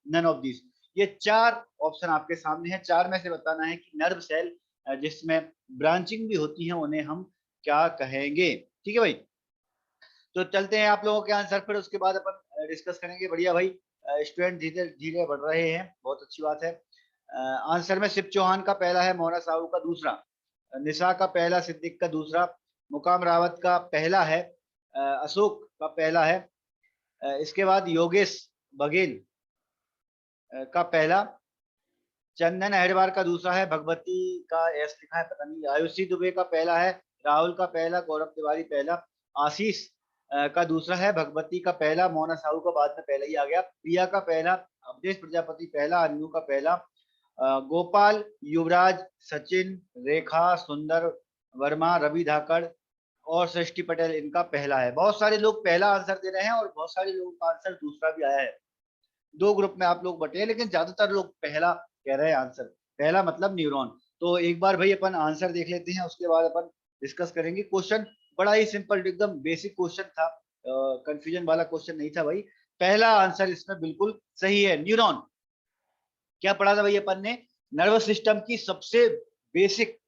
None of this. ये चार option आपके सामने है, चार में से बताना है कि नर्व सेल जिसमें ब्रांचिंग भी होती है उन्हें हम क्या कहेंगे। ठीक है भाई, तो चलते हैं आप लोगों के आंसर पर, उसके बाद अपन डिस्कस करेंगे। बढ़िया भाई, स्टूडेंट धीरे धीरे बढ़ रहे हैं, बहुत अच्छी बात है। आंसर में शिव चौहान का पहला है, मोना साहू का दूसरा, निशा का पहला, सिद्दीक का दूसरा, मुकाम रावत का पहला है, अशोक का पहला है, इसके बाद योगेश बघेल का पहला, चंदन अहरवार का दूसरा है, भगवती का एस लिखा है पता नहीं, आयुषी दुबे का पहला है, राहुल का पहला, गौरव तिवारी पहला, आशीष का दूसरा है, भगवती का पहला, मोना साहू का बाद में पहला ही आ गया, प्रिया का पहला, अवधेश प्रजापति पहला, अन्नू का पहला, गोपाल, युवराज, सचिन, रेखा, सुंदर वर्मा, रवि धाकड़ और सृष्टि पटेल इनका पहला है। बहुत सारे लोग पहला आंसर दे रहे हैं और बहुत सारे लोगों का आंसर दूसरा भी आया है। दो ग्रुप में आप लोग बटे हैं, लेकिन ज्यादातर लोग पहला कह रहे हैं आंसर। पहला मतलब न्यूरॉन। तो एक बार भाई अपन आंसर देख लेते हैं, उसके बाद अपन डिस्कस करेंगे। क्वेश्चन बड़ा ही सिंपल, एकदम बेसिक क्वेश्चन था, कंफ्यूजन वाला क्वेश्चन नहीं था भाई। पहला आंसर इसमें बिल्कुल सही है, न्यूरॉन। क्या पढ़ा था भाई अपन ने? नर्वस सिस्टम की सबसे बेसिक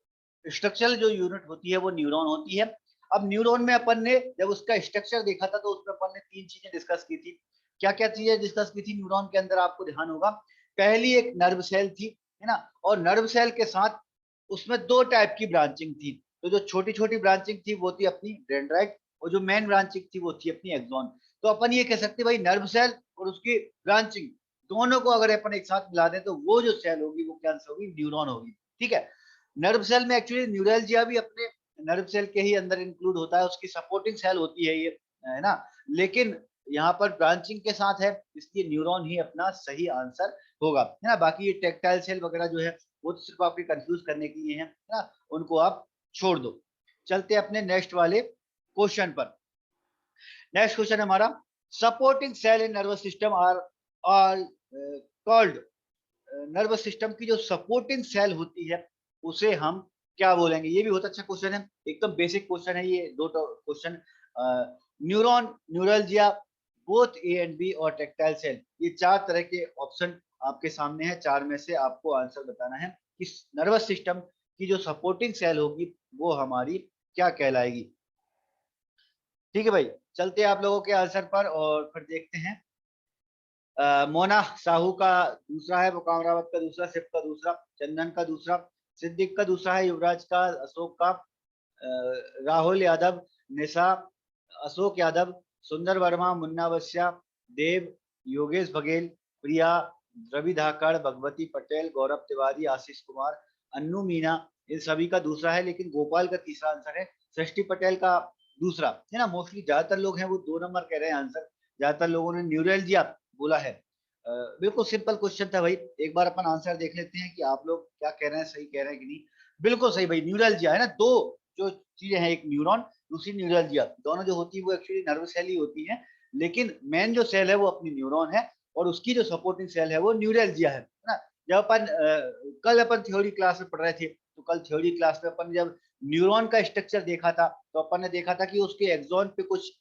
स्ट्रक्चरल जो यूनिट होती है वो न्यूरॉन होती है। अब न्यूरॉन में अपन ने जब उसका स्ट्रक्चर देखा था तो उसमें अपन ने तीन चीजें डिस्कस की थी। क्या क्या चीजें डिस्कस की थी न्यूरॉन के अंदर, आपको ध्यान होगा। पहली एक नर्व सेल थी, है ना, और नर्व सेल के साथ उसमें दो टाइप की ब्रांचिंग थी। तो जो छोटी छोटी ब्रांचिंग थी वो थी अपनी डेंड्राइट, और जो मेन ब्रांचिंग थी वो थी अपनी एक्सॉन। तो अपन ये कह सकते भाई नर्व सेल और उसकी ब्रांचिंग दोनों को अगर अपन एक साथ मिला दें तो वो जो सेल होगी वो क्या होगी? न्यूरॉन होगी। ठीक है। नर्व सेल में एक्चुअली न्यूरल्जिया भी अपने नर्व सेल के ही अंदर इंक्लूड होता है, उसकी सपोर्टिंग सेल होती है ये, है ना। लेकिन यहाँ पर ब्रांचिंग के साथ है, इसलिए न्यूरॉन ही अपना सही आंसर होगा, है ना। बाकी ये टेक्टाइल सेल वगैरह जो है वो तो सिर्फ आपके कंफ्यूज करने के लिए है ना, उनको आप छोड़ दो। चलते अपने नेक्स्ट वाले क्वेश्चन पर। नेक्स्ट क्वेश्चन हमारा, supporting cell in nervous system are called. Nervous system की जो सपोर्टिंग सेल होती है उसे हम क्या बोलेंगे? ये भी बहुत अच्छा क्वेश्चन है, एकदम बेसिक क्वेश्चन है ये। दो question, neuron, neuralgia, both A and B और टेक्टाइल सेल, ये चार तरह के ऑप्शन आपके सामने है। चार में से आपको आंसर बताना है कि नर्वस सिस्टम की जो सपोर्टिंग सेल होगी वो हमारी क्या कहलाएगी। ठीक है भाई, चलते हैं आप लोगों के आंसर पर और फिर देखते हैं। मोना साहू का दूसरा है, मुकाम रावत का दूसरा, सिप का दूसरा, चंदन का दूसरा, सिद्दीक का दूसरा है, युवराज का, अशोक का, राहुल यादव, निशा, अशोक यादव, सुंदर वर्मा, मुन्ना बस्या, देव, योगेश बघेल, प्रिया, रवि धाकड़, भगवती पटेल, गौरव तिवारी, आशीष कुमार, अन्नू मीना, इन सभी का दूसरा है। लेकिन गोपाल का तीसरा आंसर है, सृष्टि पटेल का दूसरा, है ना। मोस्टली ज्यादातर लोग हैं वो दो नंबर कह रहे हैं आंसर, ज्यादातर लोगों ने न्यूरल्जिया बोला है। बिल्कुल सिंपल क्वेश्चन था भाई, एक बार अपन आंसर देख लेते हैं कि आप लोग क्या कह रहे हैं, सही कह रहे हैं कि नहीं। बिल्कुल सही भाई, न्यूरल्जिया है ना। दो जो चीजें हैं, एक न्यूरॉन, दूसरी न्यूरल्जिया, दोनों जो होती है वो एक्चुअली नर्व सेल ही होती है, लेकिन मेन जो सेल है वो अपनी न्यूरॉन है और उसकी जो सपोर्टिंग सेल है वो न्यूरल्जिया है ना। जब अपन कल अपन थ्योरी क्लास में पढ़ रहे थे, तो कल थ्योरी क्लास में अपन जब न्यूरॉन का स्ट्रक्चर देखा था तो अपन ने देखा था कि उसके एक्सॉन पे कुछ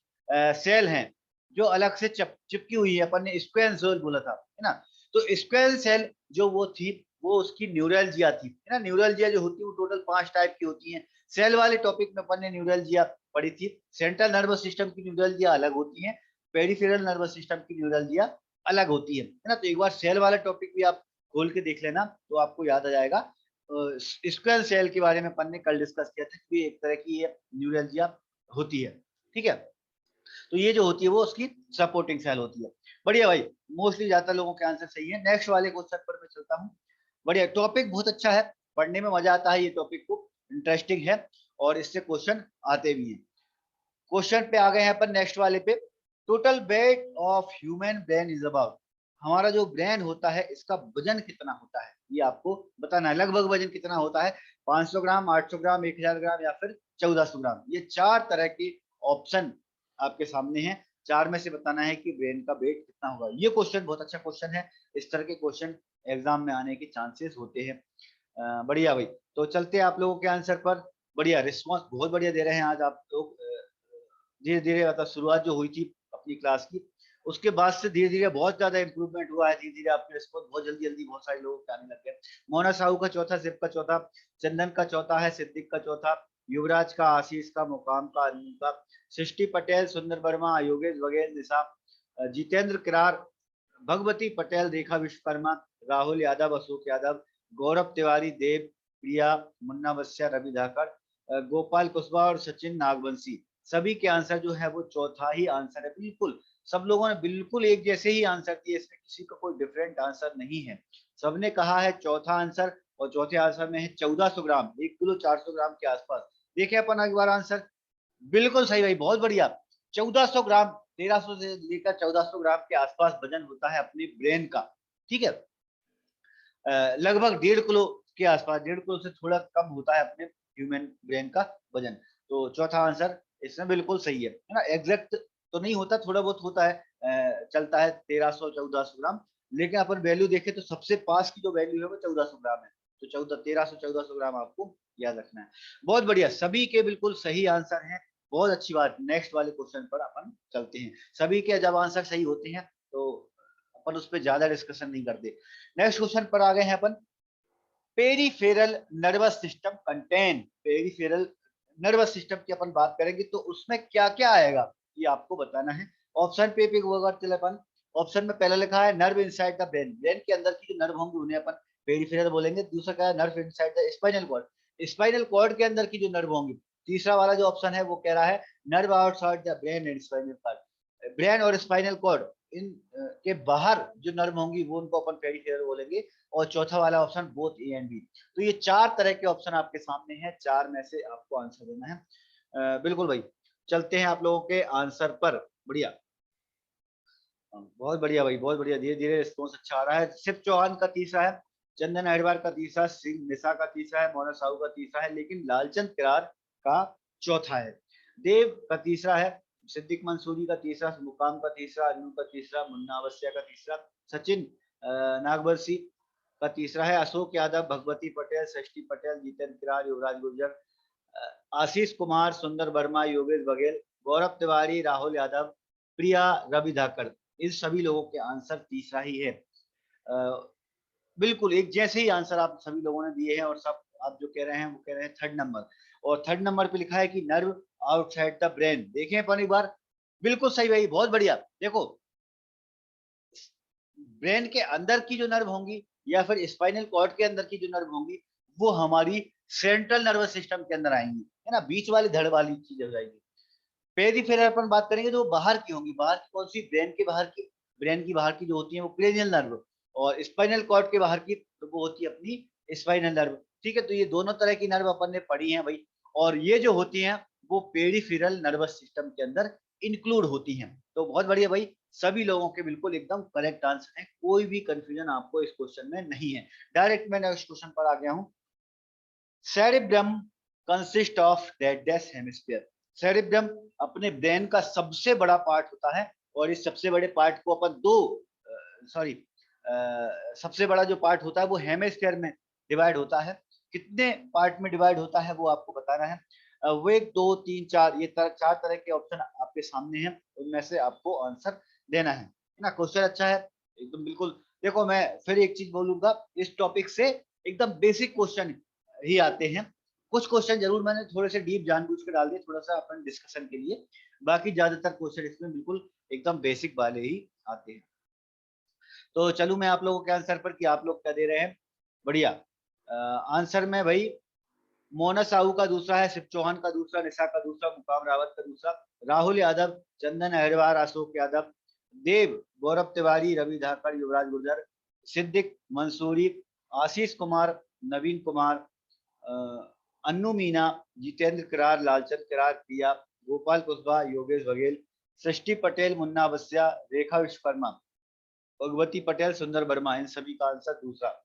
सेल हैं जो अलग से चिपकी हुई है, अपन ने स्क्वेयर सेल बोला था, है ना। तो स्क्वेयर सेल जो वो थी वो उसकी न्यूरल्जिया थी, है ना। न्यूरल्जिया जो होती है वो टोटल 5 टाइप की होती है। सेल वाले टॉपिक में अपन ने न्यूरल्जिया पढ़ी थी। सेंट्रल नर्वस सिस्टम की न्यूरल्जिया अलग होती है, पेरिफेरल नर्वस सिस्टम की न्यूरल्जिया अलग होती है ना। तो एक बार सेल वाला टॉपिक भी आप खोल के देख लेना तो आपको याद आ जाएगा। स्क्वेयर सेल के बारे में अपन ने कल डिस्कस किया था कि एक तरह की ये न्यूरल्जिया होती है। ठीक है, तो ये जो होती है वो उसकी सपोर्टिंग सेल होती है। बढ़िया भाई, मोस्टली ज्यादा लोगों के आंसर सही है। नेक्स्ट वाले क्वेश्चन पर मैं चलता हूँ। बढ़िया, टॉपिक बहुत अच्छा है, पढ़ने में मजा आता है, ये टॉपिक को इंटरेस्टिंग है और इससे क्वेश्चन आते भी हैं। क्वेश्चन पे आ गए हैं अपन नेक्स्ट वाले पे। Total weight of human brain is about. हमारा जो ब्रेन होता है इसका वजन कितना होता है ये आपको बताना है। लगभग वजन कितना होता है? 500 ग्राम, 800 ग्राम, 1000 ग्राम या फिर 1400 ग्राम। ये चार तरह के ऑप्शन आपके सामने हैं, चार में से बताना है कि ब्रेन का वेट कितना होगा। ये क्वेश्चन बहुत अच्छा क्वेश्चन है, इस तरह के क्वेश्चन एग्जाम में आने के चांसेस होते हैं। बढ़िया भाई, तो चलते हैं आप लोगों के आंसर पर। बढ़िया रिस्पॉन्स बहुत बढ़िया दे रहे हैं आज आप लोग। धीरे धीरे मतलब शुरुआत जो हुई थी अपनी क्लास की उसके बाद से धीरे धीरे बहुत ज्यादा इंप्रूवमेंट हुआ है, धीरे धीरे आपके रिस्पॉन्स बहुत जल्दी जल्दी बहुत सारे लोगों के आने लग गए। मोना साहू का चौथा, सिप का चौथा, चंदन का चौथा है, सिद्दीक का चौथा, युवराज का, आशीष का, मुकाम का, अनिल का, सृष्टि पटेल, सुंदर वर्मा, योगेश बघेल, निशा, जितेंद्र किरार, भगवती पटेल, रेखा विश्वकर्मा, राहुल यादव, अशोक यादव, गौरव तिवारी, देव प्रिया, मुन्ना बस्या, रवि धाकर, गोपाल कुशवाहा और सचिन नागवंशी। सभी के आंसर जो है वो चौथा ही आंसर है। बिल्कुल सब लोगों ने बिल्कुल एक जैसे ही आंसर दिए, इसमें किसी का कोई डिफरेंट आंसर नहीं है। सबने कहा है चौथा आंसर, और चौथे आंसर में है 1400 ग्राम, 1 किलो 400 ग्राम के आसपास। देखिए अपन एक बार आंसर, बिल्कुल सही भाई, बहुत बढ़िया। 1400 ग्राम, 1300 से लेकर 1400 ग्राम के आसपास वजन होता है अपने ब्रेन का, ठीक है। लगभग 1.5 किलो के आसपास, 1.5 किलो से थोड़ा कम होता है अपने ह्यूमन ब्रेन का वजन। तो चौथा आंसर इसमें बिल्कुल सही है ना। एग्जैक्ट तो नहीं होता, थोड़ा बहुत होता है, चलता है 1300 1400 ग्राम, लेकिन अपन वैल्यू देखें तो सबसे पास की जो वैल्यू है वो 1400 ग्राम है। तो 1300 1400 ग्राम आपको याद रखना है। बहुत बढ़िया, सभी के बिल्कुल सही आंसर हैं। बहुत अच्छी बात। नेक्स्ट वाले क्वेश्चन पर अपन चलते हैं। सभी के जब आंसर सही होते हैं तो अपन उस पर ज्यादा डिस्कशन नहीं करते। नेक्स्ट क्वेश्चन पर आ गए हैं अपन। Peripheral nervous system content, peripheral nervous system की अपन बात करेंगे तो उसमें क्या क्या आएगा ये आपको बताना है। ऑप्शन पे चले अपन। ऑप्शन में पहला लिखा है nerve inside the brain, brain के अंदर की जो नर्व होंगे उन्हें अपन पेरीफेरल बोलेंगे। दूसरा क्या है, nerve inside the spinal cord, spinal cord के अंदर की जो नर्व होंगी। तीसरा वाला जो ऑप्शन है वो कह रहा है nerve outside the brain and spinal cord, brain और स्पाइनल कॉर्ड इन के बाहर जो नर्व होंगी वो उनको अपन पेरीफेरल बोलेंगे। और चौथा वाला option both A and B. तो ये चार तरह के ऑप्शन आपके सामने हैं, चार में से आपको आंसर देना है। बिल्कुल भाई, चलते हैं आप लोगों के आंसर पर। बढ़िया, बहुत बढ़िया भाई, बहुत बढ़िया, धीरे धीरे रिस्पॉन्स अच्छा आ रहा है। शिव चौहान का तीसरा है, चंदन अहिरवार का तीसरा, सिंह निशा का तीसरा है, मोना साहू का तीसरा है, लेकिन लालचंद किरार का चौथा है। देव का तीसरा है, सिद्दीक मंसूरी का तीसरा, मुकाम का तीसरा, अनु का तीसरा, मुन्ना अवस्या का तीसरा, सचिन नागवंशी का तीसरा है, अशोक यादव, भगवती पटेल, षष्ठी पटेल, जितेंद्र किरार, युवराज गुर्जर, आशीष कुमार, सुंदर वर्मा, योगेश बघेल, गौरव तिवारी, राहुल यादव, प्रिया, रवि धाकर। इन सभी लोगों के आंसर तीसरा ही है। बिल्कुल एक जैसे ही आंसर आप सभी लोगों ने दिए हैं, और सब आप जो कह रहे हैं वो कह रहे हैं थर्ड नंबर। और थर्ड नंबर पे लिखा है कि नर्व आउटसाइड द ब्रेन। देखें अपन एक बार, बिल्कुल सही भाई, बहुत बढ़िया। देखो ब्रेन के अंदर की जो नर्व होंगी या फिर स्पाइनल कॉर्ड के अंदर की जो नर्व होंगी वो हमारी सेंट्रल नर्वस सिस्टम के अंदर आएंगी, है ना, बीच वाली धड़ वाली चीज हो जाएगी। पेरीफेरल अपन बात करेंगे तो बाहर की होंगी। बाहर की कौन सी, ब्रेन के बाहर की, ब्रेन की बाहर की जो होती है वो क्रेनियल नर्व, और स्पाइनल कॉर्ड के बाहर की तो वो होती है अपनी स्पाइनल नर्व। ठीक है, तो ये दोनों तरह की नर्व अपन ने पढ़ी है भाई, और ये जो होती हैं वो पेरीफेरल नर्वस सिस्टम के अंदर इंक्लूड होती हैं। तो बहुत बढ़िया भाई, सभी लोगों के बिल्कुल एकदम करेक्ट आंसर है, कोई भी कंफ्यूजन आपको इस क्वेश्चन में नहीं है। डायरेक्ट मैं नेक्स्ट क्वेश्चन पर आ गया हूँ। Cerebrum consist of these hemisphere. Cerebrum अपने ब्रेन का सबसे बड़ा पार्ट होता है, और इस सबसे बड़े पार्ट को अपन दो, सॉरी, सबसे बड़ा जो पार्ट होता है वो हेमिस्फीयर में डिवाइड होता है। कितने पार्ट में डिवाइड होता है वो आपको बताना है। वो 1 2 3 4, ये चार तरह के ऑप्शन आपके सामने हैं, उनमें से आपको आंसर देना है ना। क्वेश्चन अच्छा है एकदम, बिल्कुल। देखो मैं फिर एक चीज बोलूंगा, इस टॉपिक से एकदम बेसिक क्वेश्चन ही आते हैं। कुछ क्वेश्चन जरूर मैंने थोड़े से डीप जानबूझ के डाल दिए, थोड़ा सा अपन डिस्कशन के लिए। बाकी ज्यादातर क्वेश्चन इसमें बिल्कुल एकदम बेसिक वाले ही आते हैं। तो चलूं मैं आप लोगों के आंसर पर कि आप लोग क्या दे रहे हैं। बढ़िया। आंसर में भाई मोना साहू का दूसरा है, शिव चौहान का दूसरा, निशा का दूसरा, मुकाम रावत का दूसरा, राहुल यादव, चंदन अहिरवार, अशोक यादव, देव, गौरव तिवारी, रवि धाकर, युवराज गुर्जर, सिद्दीक मंसूरी, आशीष कुमार, नवीन कुमार, अन्नू मीना, जितेंद्र किरार, लालचंद किरार, प्रिया, गोपाल कुशवाहा, योगेश बघेल, सृष्टि पटेल, मुन्ना बस्या, रेखा विश्वकर्मा, भगवती पटेल, सुंदर वर्मा। इन सभी का आंसर दूसरा।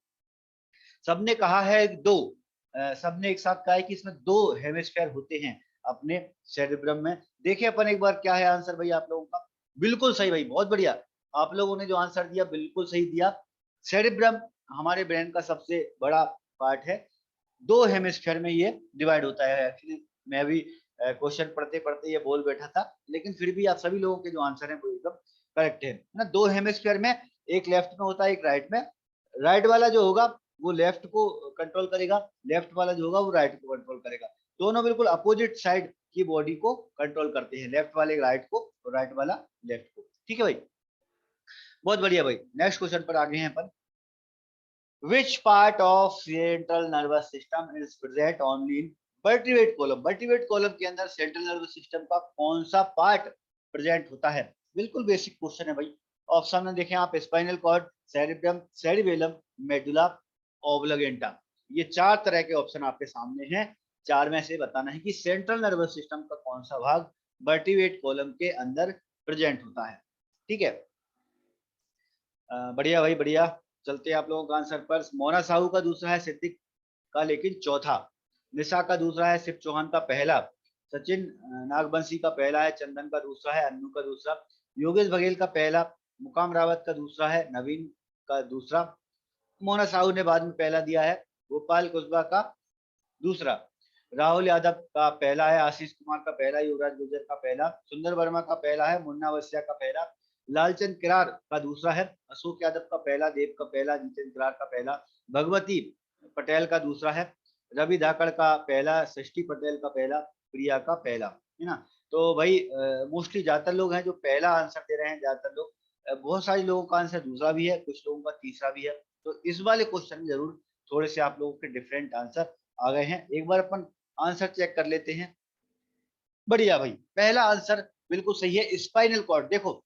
सबने कहा है दो, सबने एक साथ कहा है कि इसमें दो हेमिस्फेयर होते हैं अपने सेरेब्रम में। देखिए अपन एक बार क्या है आंसर भाई आप लोगों का। बिल्कुल सही भाई, बहुत बढ़िया। आप लोगों ने जो आंसर दिया बिल्कुल सही दिया। सेरेब्रम हमारे ब्रेन का सबसे बड़ा पार्ट है, दो हेमिस्फेयर में ये डिवाइड होता है। एक्चुअली मैं भी क्वेश्चन पढ़ते पढ़ते ये बोल बैठा था, लेकिन फिर भी आप सभी लोगों के जो आंसर हैं वो एकदम करेक्ट है ना। दो हेमिस्फीयर में, एक लेफ्ट में होता है एक राइट में। राइट वाला जो होगा वो लेफ्ट को कंट्रोल करेगा, लेफ्ट वाला जो होगा वो राइट को कंट्रोल करेगा। दोनों बिल्कुल अपोजिट साइड की बॉडी को कंट्रोल करते हैं, लेफ्ट वाले राइट को और राइट वाला लेफ्ट को। ठीक है भाई, बहुत बढ़िया भाई। नेक्स्ट क्वेश्चन पर आगे हैं अपन। Which part of central nervous system is present only in vertebrate column? vertebrate column के अंदर सेंट्रल नर्वस सिस्टम का कौन सा पार्ट प्रेजेंट होता है? बिल्कुल बेसिक क्वेश्चन है भाई। ऑप्शन में देखें आप, spinal cord, cerebrum, cerebellum, medulla oblongata. ये चार तरह के ऑप्शन आपके सामने हैं। चार में से बताना है कि सेंट्रल नर्वस सिस्टम का कौन सा भाग वर्टिब्रेट कॉलम के अंदर प्रेजेंट होता है। ठीक है, बढ़िया भाई बढ़िया। चलते हैं आप लोगों का आंसर पर। मोना साहू का दूसरा है, सिद्दीक का लेकिन चौथा, निशा का दूसरा है, शिव चौहान का पहला, सचिन नागबंसी का पहला है, चंदन का दूसरा है, अन्नू का दूसरा, योगेश बघेल का पहला, मुकाम रावत का दूसरा है, नवीन का दूसरा, मोना साहू ने बाद में पहला दिया है, गोपाल कुशवाहा का दूसरा, राहुल यादव का पहला है, आशीष कुमार का पहला, युवराज गुर्जर का पहला, सुंदर वर्मा का पहला है, मुन्ना वस्या का पहला, लालचंद किरार का दूसरा है, अशोक यादव का पहला, देव का पहला, जितेंद्र किरार का पहला, भगवती पटेल का दूसरा है, रवि धाकड़ का पहला, सृष्टि पटेल का पहला, प्रिया का पहला, है ना। तो भाई मोस्टली ज्यादातर लोग हैं जो पहला आंसर दे रहे हैं, ज्यादातर लोग। बहुत सारे लोगों का आंसर दूसरा भी है, कुछ लोगों का तीसरा भी है। तो इस वाले क्वेश्चन में जरूर थोड़े से आप लोगों के डिफरेंट आंसर आ गए हैं। एक बार अपन आंसर चेक कर लेते हैं। बढ़िया भाई, पहला आंसर बिल्कुल सही है, स्पाइनल कॉर्ड। देखो,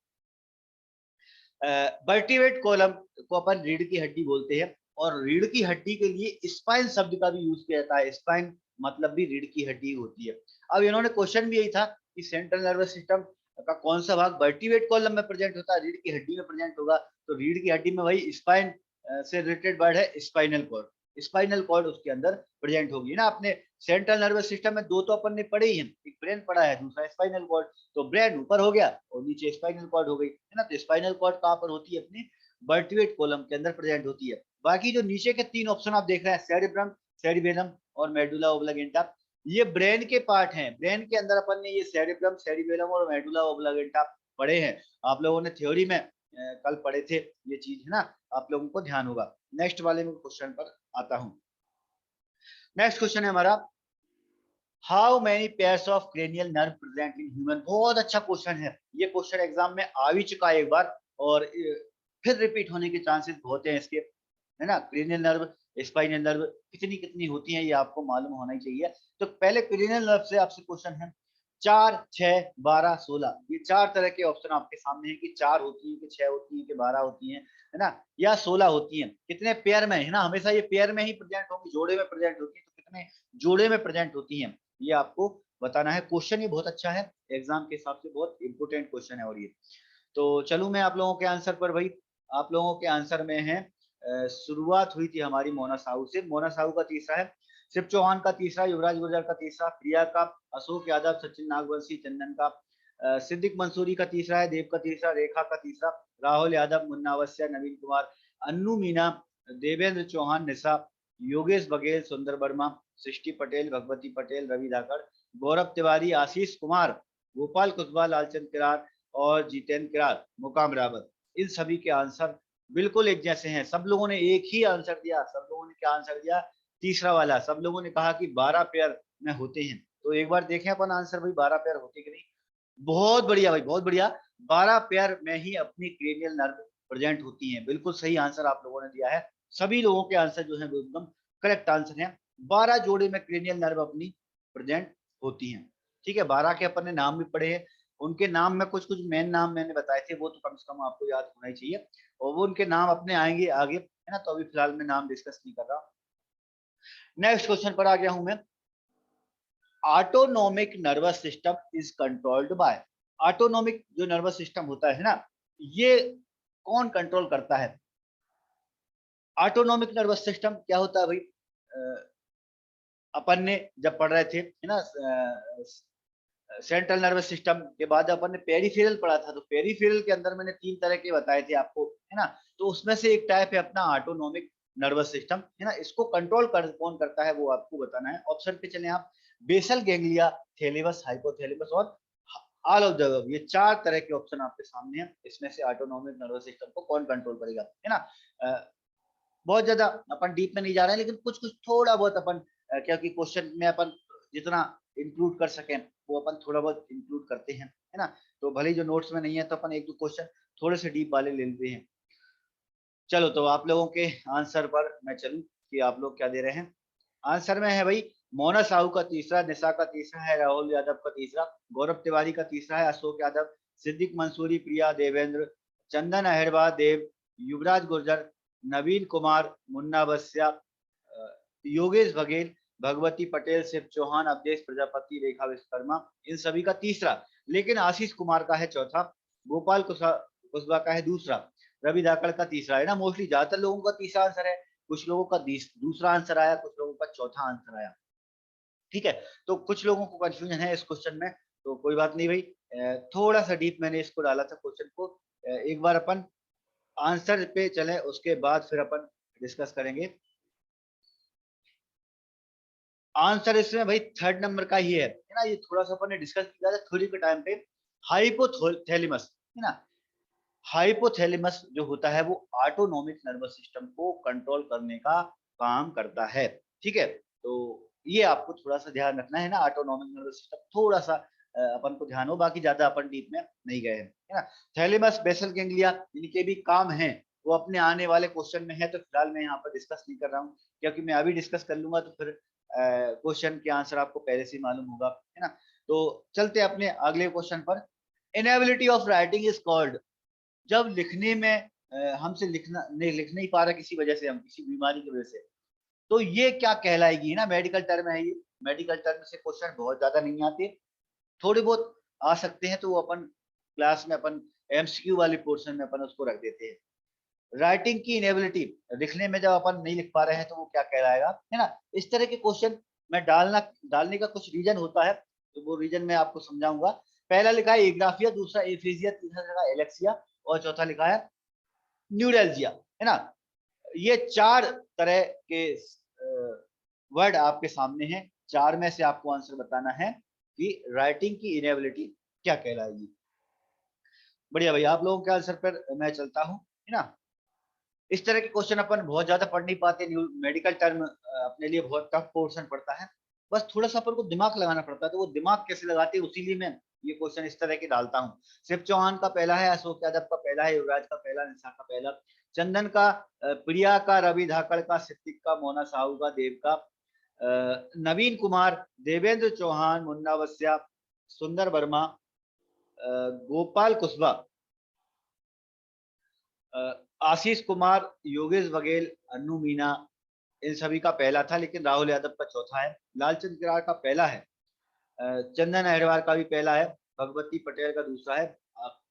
वर्टिब्रेट कॉलम को अपन रीढ़ की हड्डी बोलते हैं, और रीढ़ की हड्डी के लिए स्पाइन शब्द का भी यूज किया जाता है। स्पाइन मतलब भी रीढ़ की हड्डी होती है। अब इन्होंने क्वेश्चन भी यही था कि सेंट्रल नर्वस सिस्टम का कौन सा भाग वर्टिब्रेट कॉलम में प्रेजेंट होता है, रीढ़ की हड्डी में प्रेजेंट होगा। तो रीढ़ की हड्डी में वही स्पाइन से रिलेटेड वर्ड है स्पाइनल कॉर्ड। स्पाइनल कॉर्ड उसके अंदर प्रेजेंट होगी ना। अपने सेंट्रल नर्वस सिस्टम में दो तो अपन ने पढ़े ही हैं, एक ब्रेन पढ़ा है, दूसरा स्पाइनल कॉर्ड। तो ब्रेन ऊपर हो गया और नीचे स्पाइनल कॉर्ड हो गई, है ना। तो स्पाइनल कॉर्ड कहाँ पर होती है? अपनी वर्टिब्रेट कॉलम के अंदर प्रेजेंट होती है। बाकी जो नीचे के तीन ऑप्शन आप देख रहे हैं, सेरिब्रम, सेरिबेलम और मेडुला ओब्लिगेंटा, ये ब्रेन के पार्ट हैं। ब्रेन के अंदर अपन ने ये सेरिब्रम, सेरिबेलम और मेडुला ओब्लिगेंटा पढ़े हैं। आप लोगों ने थ्योरी में कल पढ़े थे ये चीज, है ना। आप लोगों को ध्यान होगा। नेक्स्ट वाले में क्वेश्चन पर आता हूं। नेक्स्ट क्वेश्चन है हमारा, how many pairs of cranial nerve present in human. बहुत अच्छा क्वेश्चन है ये। क्वेश्चन एग्जाम में आ भी चुका है एक बार, और फिर रिपीट होने के चांसेस बहुत हैं इसके, है ना। क्रेनियल नर्व, स्पाइनल नर्व कितनी कितनी होती हैं ये आपको मालूम होना ही चाहिए। तो पहले क्रेनियल नर्व से आपसे क्वेश्चन है। 4, 6, 12, 16, ये चार तरह के ऑप्शन आपके सामने है कि 4 होती है, कि 6 होती है, कि 12 होती है ना, या 16 होती है। कितने पेयर में, है ना। हमेशा ये पेयर में ही प्रेजेंट होंगी, जोड़े में प्रेजेंट होती है। तो कितने जोड़े में प्रेजेंट होती है ये आपको बताना है। क्वेश्चन ये बहुत अच्छा है, एग्जाम के हिसाब से बहुत इंपोर्टेंट क्वेश्चन है। और ये तो चलूं मैं आप लोगों के आंसर पर भाई। आप लोगों के आंसर में है, शुरुआत हुई थी हमारी मोना साहू से। मोना साहू का तीसरा है, शिव चौहान का तीसरा, युवराज गुर्जर का तीसरा, प्रिया का, अशोक यादव, सचिन नागवंशी, चंदन का, सिद्दीक मंसूरी का तीसरा है, देव का तीसरा, रेखा का तीसरा, राहुल यादव, मुन्ना अवस्थिया, नवीन कुमार, अन्नू मीना, देवेंद्र चौहान, निशा, योगेश बघेल, सुंदर वर्मा, सृष्टि पटेल, भगवती पटेल, रवि धाकड़, गौरव तिवारी, आशीष कुमार, गोपाल कुशवाहा, लालचंद किरार और जितेंद्र किरार, मुकाम रावत। इन सभी के आंसर बिल्कुल एक जैसे हैं। सब लोगों ने एक ही आंसर दिया। सब लोगों ने क्या आंसर दिया? तीसरा वाला। सब लोगों ने कहा कि 12 पेयर में होते हैं। तो एक बार देखें अपन आंसर भाई, 12 पेयर होते कि नहीं। बहुत बढ़िया भाई, बहुत बढ़िया। 12 पेयर में ही अपनी क्रेनियल नर्व प्रेजेंट होती हैं। बिल्कुल सही आंसर आप लोगों ने दिया है। सभी लोगों के आंसर जो है वो एकदम करेक्ट आंसर है। 12 जोड़े में क्रेनियल नर्व अपनी प्रेजेंट होती हैं। ठीक है, 12 के अपन ने नाम भी पढ़े हैं। उनके नाम में कुछ कुछ मेन नाम मैंने बताए थे, वो तो कम से कम आपको याद होना ही चाहिए। और वो उनके नाम अपने आएंगे आगे, है ना। तो अभी फिलहाल मैं नाम डिस्कस नहीं कर रहा। नेक्स्ट क्वेश्चन पर आ गया हूं मैं। Autonomic nervous system is controlled by. Autonomic जो नर्वस सिस्टम होता है ना, ये कौन कंट्रोल करता है? ऑटोनोमिक नर्वस सिस्टम क्या होता है भाई? अपन ने जब पढ़ रहे थे, है ना, सेंट्रल नर्वस सिस्टम के बाद अपन ने पेरिफेरल पढ़ा था। तो पेरिफेरल के अंदर मैंने 3 तरह के बताए थे आपको, है ना। तो उसमें से एक टाइप है अपना ऑटोनोमिक नर्वस सिस्टम, है ना। इसको कंट्रोल कौन करता है वो आपको बताना है। ऑप्शन पे चले आप, बेसल गैंग्लिया, थैलेमस, हाइपोथैलेमस और ऑल ऑफ द अबव, ये 4 तरह के ऑप्शन आपके सामने हैं। इसमें से ऑटोनॉमिक नर्वस सिस्टम को कौन कंट्रोल करेगा, है ना। बहुत ज्यादा अपन डीप में नहीं जा रहे हैं, लेकिन कुछ कुछ थोड़ा बहुत अपन क्योंकि क्वेश्चन में अपन जितना इंक्लूड कर सकें वो अपन थोड़ा बहुत इंक्लूड करते हैं, है ना। तो भले ही जो नोट्स में नहीं है तो अपन एक दो क्वेश्चन थोड़े से डीप वाले ले लेते हैं। चलो तो आप लोगों के आंसर पर मैं चलूं कि आप लोग क्या दे रहे हैं। आंसर में है भाई मोना साहू का तीसरा, निशा का तीसरा है, राहुल यादव का तीसरा, गौरव तिवारी का तीसरा है, अशोक यादव, सिद्दीक मंसूरी, प्रिया देवेंद्र, चंदन अहिरवा, देव, युवराज गुर्जर, नवीन कुमार, मुन्ना बस्या, योगेश बघेल, भगवती पटेल, शिव चौहान, अवधेश प्रजापति, रेखा विश्वकर्मा, इन सभी का तीसरा। लेकिन आशीष कुमार का है चौथा, गोपाल कुशवाहा का है दूसरा, रवि धाकड़ का तीसरा, है ना। मोस्टली ज्यादातर लोगों का तीसरा आंसर है, कुछ लोगों का दूसरा आंसर आया, कुछ लोगों का चौथा आंसर आया। ठीक है, तो कुछ लोगों को कंफ्यूजन है इस क्वेश्चन में, तो कोई बात नहीं भाई, थोड़ा सा डीप मैंने इसको डाला था क्वेश्चन को। एक बार अपन आंसर पे चले, उसके बाद फिर अपन डिस्कस करेंगे। आंसर इसमें भाई थर्ड नंबर का ही है ना। ये थोड़ा सा अपन ने डिस्कस किया था थ्योरी के टाइम पे, हाइपोथैलेमस, है ना। हाइपोथैलेमस जो होता है वो ऑटोनॉमिक नर्वस सिस्टम को कंट्रोल करने का काम करता है। ठीक है, तो ये आपको थोड़ा सा ध्यान रखना है ना, ऑटोनॉमिक नर्वस सिस्टम थोड़ा सा अपन को ध्यान हो, बाकी ज्यादा अपन डीप में नहीं गए हैं, है ना। थैलेमस, बेसल गैंग्लिया, इनके भी काम है, वो अपने आने वाले क्वेश्चन में है, तो फिलहाल मैं यहाँ पर डिस्कस नहीं कर रहा हूँ, क्योंकि मैं अभी डिस्कस कर लूंगा तो फिर क्वेश्चन के आंसर आपको पहले से मालूम होगा, है ना। तो चलते अपने अगले क्वेश्चन पर। Inability of writing is called, जब लिखने में हमसे लिख नहीं पा रहा किसी वजह से, हम किसी बीमारी की वजह से, तो ये क्या कहलाएगी, ना। मेडिकल टर्म है ये, मेडिकल टर्म से क्वेश्चन बहुत ज्यादा नहीं आते, थोड़े बहुत आ सकते हैं, तो वो अपन क्लास में अपन एमसीक्यू वाली पोर्शन में अपन उसको रख देते हैं। राइटिंग की इनेबिलिटी, लिखने में जब अपन नहीं लिख पा रहे हैं तो वो क्या कहलाएगा, है ना। इस तरह के क्वेश्चन मैं डालने का कुछ रीजन होता है, तो वो रीजन मैं आपको समझाऊंगा। पहला लिखा है एग्राफिया, दूसरा एफिजिया, तीसरा लिखा एलेक्सिया, और चौथा लिखा है न्यूरल्जिया, है ना। ये 4 तरह के वर्ड आपके सामने हैं, 4 में से आपको आंसर बताना है कि राइटिंग की इनेबिलिटी क्या कहलाएगी। बढ़िया भाई, आप लोगों के आंसर पर मैं चलता हूँ, है ना। इस तरह के क्वेश्चन अपन बहुत ज्यादा पढ़ नहीं पाते, मेडिकल टर्म अपने लिए बहुत टफ पोर्शन पड़ता है, बस थोड़ा सा अपन को दिमाग लगाना पड़ता है, तो वो दिमाग कैसे लगाते हैं उसीलिए मैं ये क्वेश्चन इस तरह के डालता हूँ। शिव चौहान का पहला है, अशोक यादव का पहला है, युवराज का पहला, निशा का पहला, चंदन का, प्रिया का, रवि धाकड़ का, सिद्दीक का, मोना साहू का, देव का, नवीन कुमार, देवेंद्र चौहान, मुन्ना बस्या, सुंदर वर्मा, गोपाल कुशवाहा, आशीष कुमार, योगेश बघेल, अन्नू मीना, इन सभी का पहला था, लेकिन राहुल यादव का चौथा है। लालचंद किरार का पहला है, चंदन अहरवाल का भी पहला है, भगवती पटेल का दूसरा है,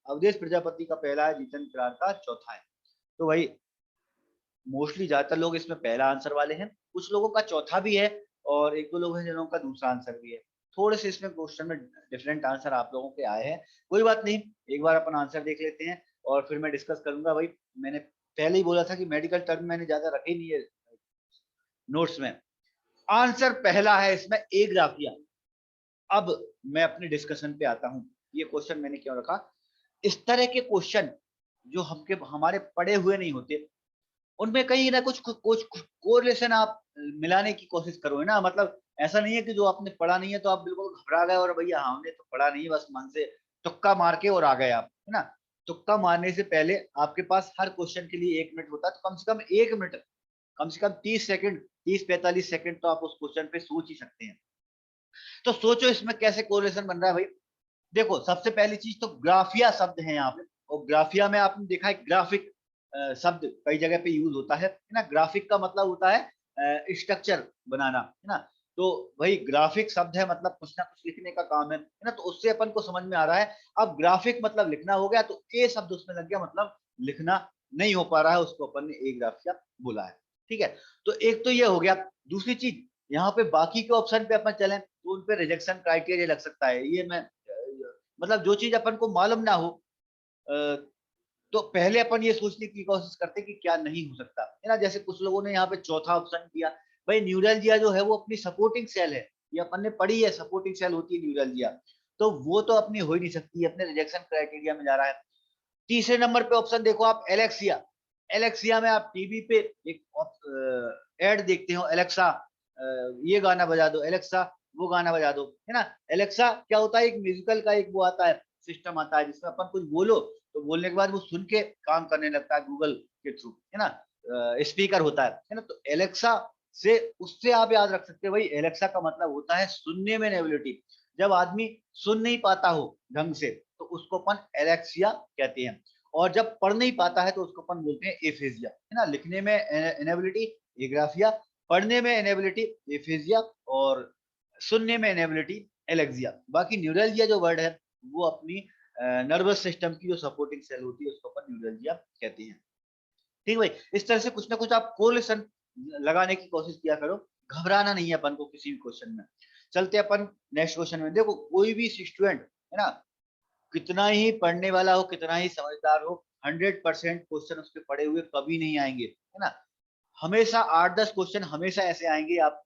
अवधेश प्रजापति का पहला है, जीतन किरार का चौथा है। तो भाई मोस्टली ज्यादातर लोग इसमें पहला आंसर वाले हैं, कुछ लोगों का चौथा भी है, और एक दो लोग हैं जिन लोगों का दूसरा आंसर भी है। थोड़े से इसमें क्वेश्चन में डिफरेंट आंसर आप लोगों के आए हैं, कोई बात नहीं, एक बार अपन आंसर देख लेते हैं और फिर मैं डिस्कस करूंगा। भाई मैंने पहले ही बोला था कि मेडिकल टर्म मैंने ज्यादा रखे नहीं है नोट्स में। आंसर पहला है इसमें एग्राफिया। अब मैं अपने डिस्कशन पे आता हूं, ये क्वेश्चन मैंने क्यों रखा। इस तरह के क्वेश्चन जो हमारे पढ़े हुए नहीं होते, उनमें कहीं ना कुछ कोरिलेशन आप मिलाने की कोशिश करो, है ना। मतलब ऐसा नहीं है कि जो आपने पढ़ा नहीं है तो आप बिल्कुल घबरा गए और भैया हमने तो पढ़ा नहीं है, बस मन से तुक्का मार के और आ गए आप, है ना। तुक्का मारने से पहले आपके पास हर क्वेश्चन के लिए 1 मिनट होता है, तो कम से कम 1 मिनट, कम से कम 30 सेकंड, 30-45 सेकंड तो आप उस क्वेश्चन पे सोच ही सकते हैं। तो सोचो इसमें कैसे कोरिलेशन बन रहा है भाई। देखो सबसे पहली चीज तो ग्राफिया शब्द है यहाँ पे, और ग्राफिया में आपने देखा है ग्राफिक शब्द कई जगह पे यूज होता है ना। ग्राफिक का मतलब होता है स्ट्रक्चर बनाना, है ना। तो वही ग्राफिक शब्द है, मतलब कुछ ना कुछ लिखने का काम है ना। तो उससे अपन को समझ में आ रहा है, अब ग्राफिक मतलब लिखना हो गया, तो ए शब्द उसमें लग गया, मतलब लिखना नहीं हो पा रहा है, उसको अपन ने ए ग्राफिया बोला है। ठीक है, तो एक तो ये हो गया। दूसरी चीज, यहाँ पे बाकी के ऑप्शन पे अपन चलें तो उन पे रिजेक्शन क्राइटेरिया लग सकता है, ये मैं मतलब जो चीज अपन को मालूम ना हो, तो पहले अपन ये सोचने की कोशिश करते कि क्या नहीं हो सकता, है ना। जैसे कुछ लोगों ने यहाँ पे चौथा ऑप्शन किया, भाई न्यूरल्जिया जो है वो अपनी सपोर्टिंग सेल है, ये अपन ने पढ़ी है, सपोर्टिंग सेल होती है न्यूरल्जिया। तो वो तो अपनी हो ही नहीं सकती, अपने रिजेक्शन क्राइटेरिया में जा रहा है। तीसरे नंबर पे ऑप्शन देखो आप, एलेक्सिया। एलेक्सिया में आप टीवी पे एक एड देखते हो, एलेक्सा ये गाना बजा दो, एलेक्सा वो गाना बजा दो, है ना। एलेक्सा क्या होता है, एक म्यूजिकल का एक वो आता है, सिस्टम आता है जिसमें अपन कुछ बोलो तो बोलने के बाद वो सुन के काम करने लगता है गूगल के थ्रू, है ना। स्पीकर होता है ना। तो एलेक्सा से उससे आप याद रख सकते हो भाई, एलेक्सा का मतलब होता है सुनने में एबिलिटी। जब आदमी सुन नहीं पाता हो ढंग से तो उसको अपन एलेक्सिया कहते हैं, और जब पढ़ नहीं पाता है तो उसको अपन बोलते हैं एफेजिया, है ना। लिखने में इनेबिलिटी एग्राफिया, पढ़ने में इनेबिलिटी एफेजिया, और सुनने में इनेबिलिटी एलेक्सिया। बाकी न्यूरल्जिया जो वर्ड है वो अपनी नर्वस सिस्टम की जो सपोर्टिंग सेल होती है उसको अपन न्यूरल्जिया कहते हैं। ठीक भाई, इस तरह से कुछ ना कुछ आप कोरिलेशन लगाने की कोशिश किया करो, घबराना नहीं है अपन को किसी भी क्वेश्चन में। चलते अपन नेक्स्ट क्वेश्चन में। देखो कोई भी स्टूडेंट है ना, कितना ही पढ़ने वाला हो, कितना ही समझदार हो, 100% क्वेश्चन उसके पढ़े हुए कभी नहीं आएंगे, है ना। हमेशा 8-10 क्वेश्चन हमेशा ऐसे आएंगे, आप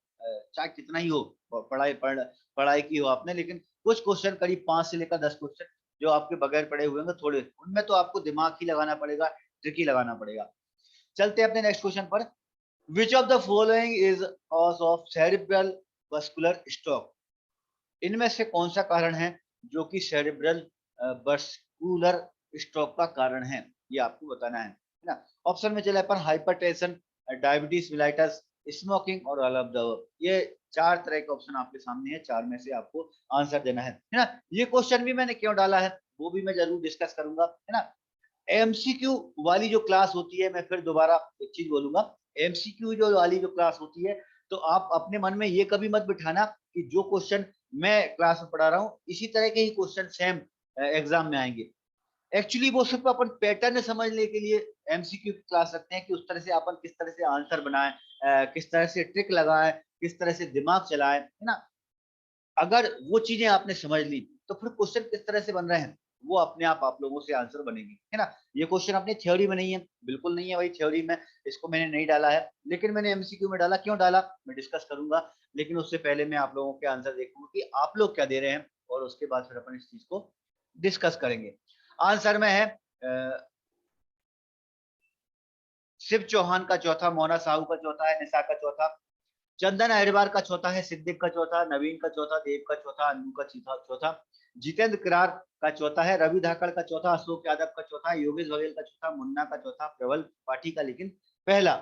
चाहे कितना ही हो पढ़ाई की हो आपने, लेकिन कुछ क्वेश्चन करीब 5 से लेकर 10 क्वेश्चन जो आपके बगैर पढ़े हुए होंगे थोड़े, उनमें तो आपको दिमाग ही लगाना पड़ेगा, ट्रिक ही लगाना पड़ेगा। चलते हैं अपने नेक्स्ट क्वेश्चन पर। Which of the following is cause of cerebral vascular stroke? इनमें से कौन सा कारण है जो कि सेरिब्रल वस्कुलर स्ट्रोक का कारण है, ये आपको बताना है ना। ऑप्शन में चले अपन, हाइपरटेंशन, डायबिटीज मिलाइटस, स्मोकिंग और ऑल ऑफ द अबव। ये 4 तरह के ऑप्शन आपके सामने है, 4 में से आपको आंसर देना है ना। ये क्वेश्चन भी मैंने क्यों डाला है वो भी मैं जरूर डिस्कस करूंगा, है ना। एमसीक्यू वाली जो क्लास होती है, मैं फिर दोबारा एक चीज बोलूंगा, एमसीक्यू जो वाली जो क्लास होती है, तो आप अपने मन में ये कभी मत बिठाना कि जो क्वेश्चन मैं क्लास में पढ़ा रहा हूँ इसी तरह के ही क्वेश्चन सेम एग्जाम में आएंगे। एक्चुअली वो सिर्फ अपन पैटर्न समझने के लिए एमसीक्यू की क्लास रखते हैं कि उस तरह से अपन किस तरह से आंसर बनाएं, किस तरह से ट्रिक लगाएं, किस तरह से दिमाग चलाएं, है ना। अगर वो चीजें आपने समझ ली तो फिर क्वेश्चन किस तरह से बन रहे हैं वो अपने आप लोगों से आंसर बनेगी, है ना। ये क्वेश्चन अपनी थ्योरी में नहीं है, बिल्कुल नहीं है भाई, थ्योरी में इसको मैंने नहीं डाला है, लेकिन मैंने एमसीक्यू में डाला। क्यों डाला मैं डिस्कस करूंगा, लेकिन उससे पहले मैं आप लोगों के आंसर देखूंगा कि आप लोग क्या दे रहे हैं, और उसके बाद फिर अपन इस चीज को डिस्कस करेंगे। आंसर में है शिव चौहान का चौथा, मोना साहू का चौथा है, निशा का चौथा, चंदन अहिरवार का चौथा है, सिद्दीक का चौथा, नवीन का चौथा, देव का चौथा, अनु का चौथा, जितेंद्र किरार का चौथा है, रवि धाकड़ का चौथा, अशोक यादव का चौथा, योगेश बघेल का चौथा, मुन्ना का चौथा, प्रबल पाठी का लेकिन पहला,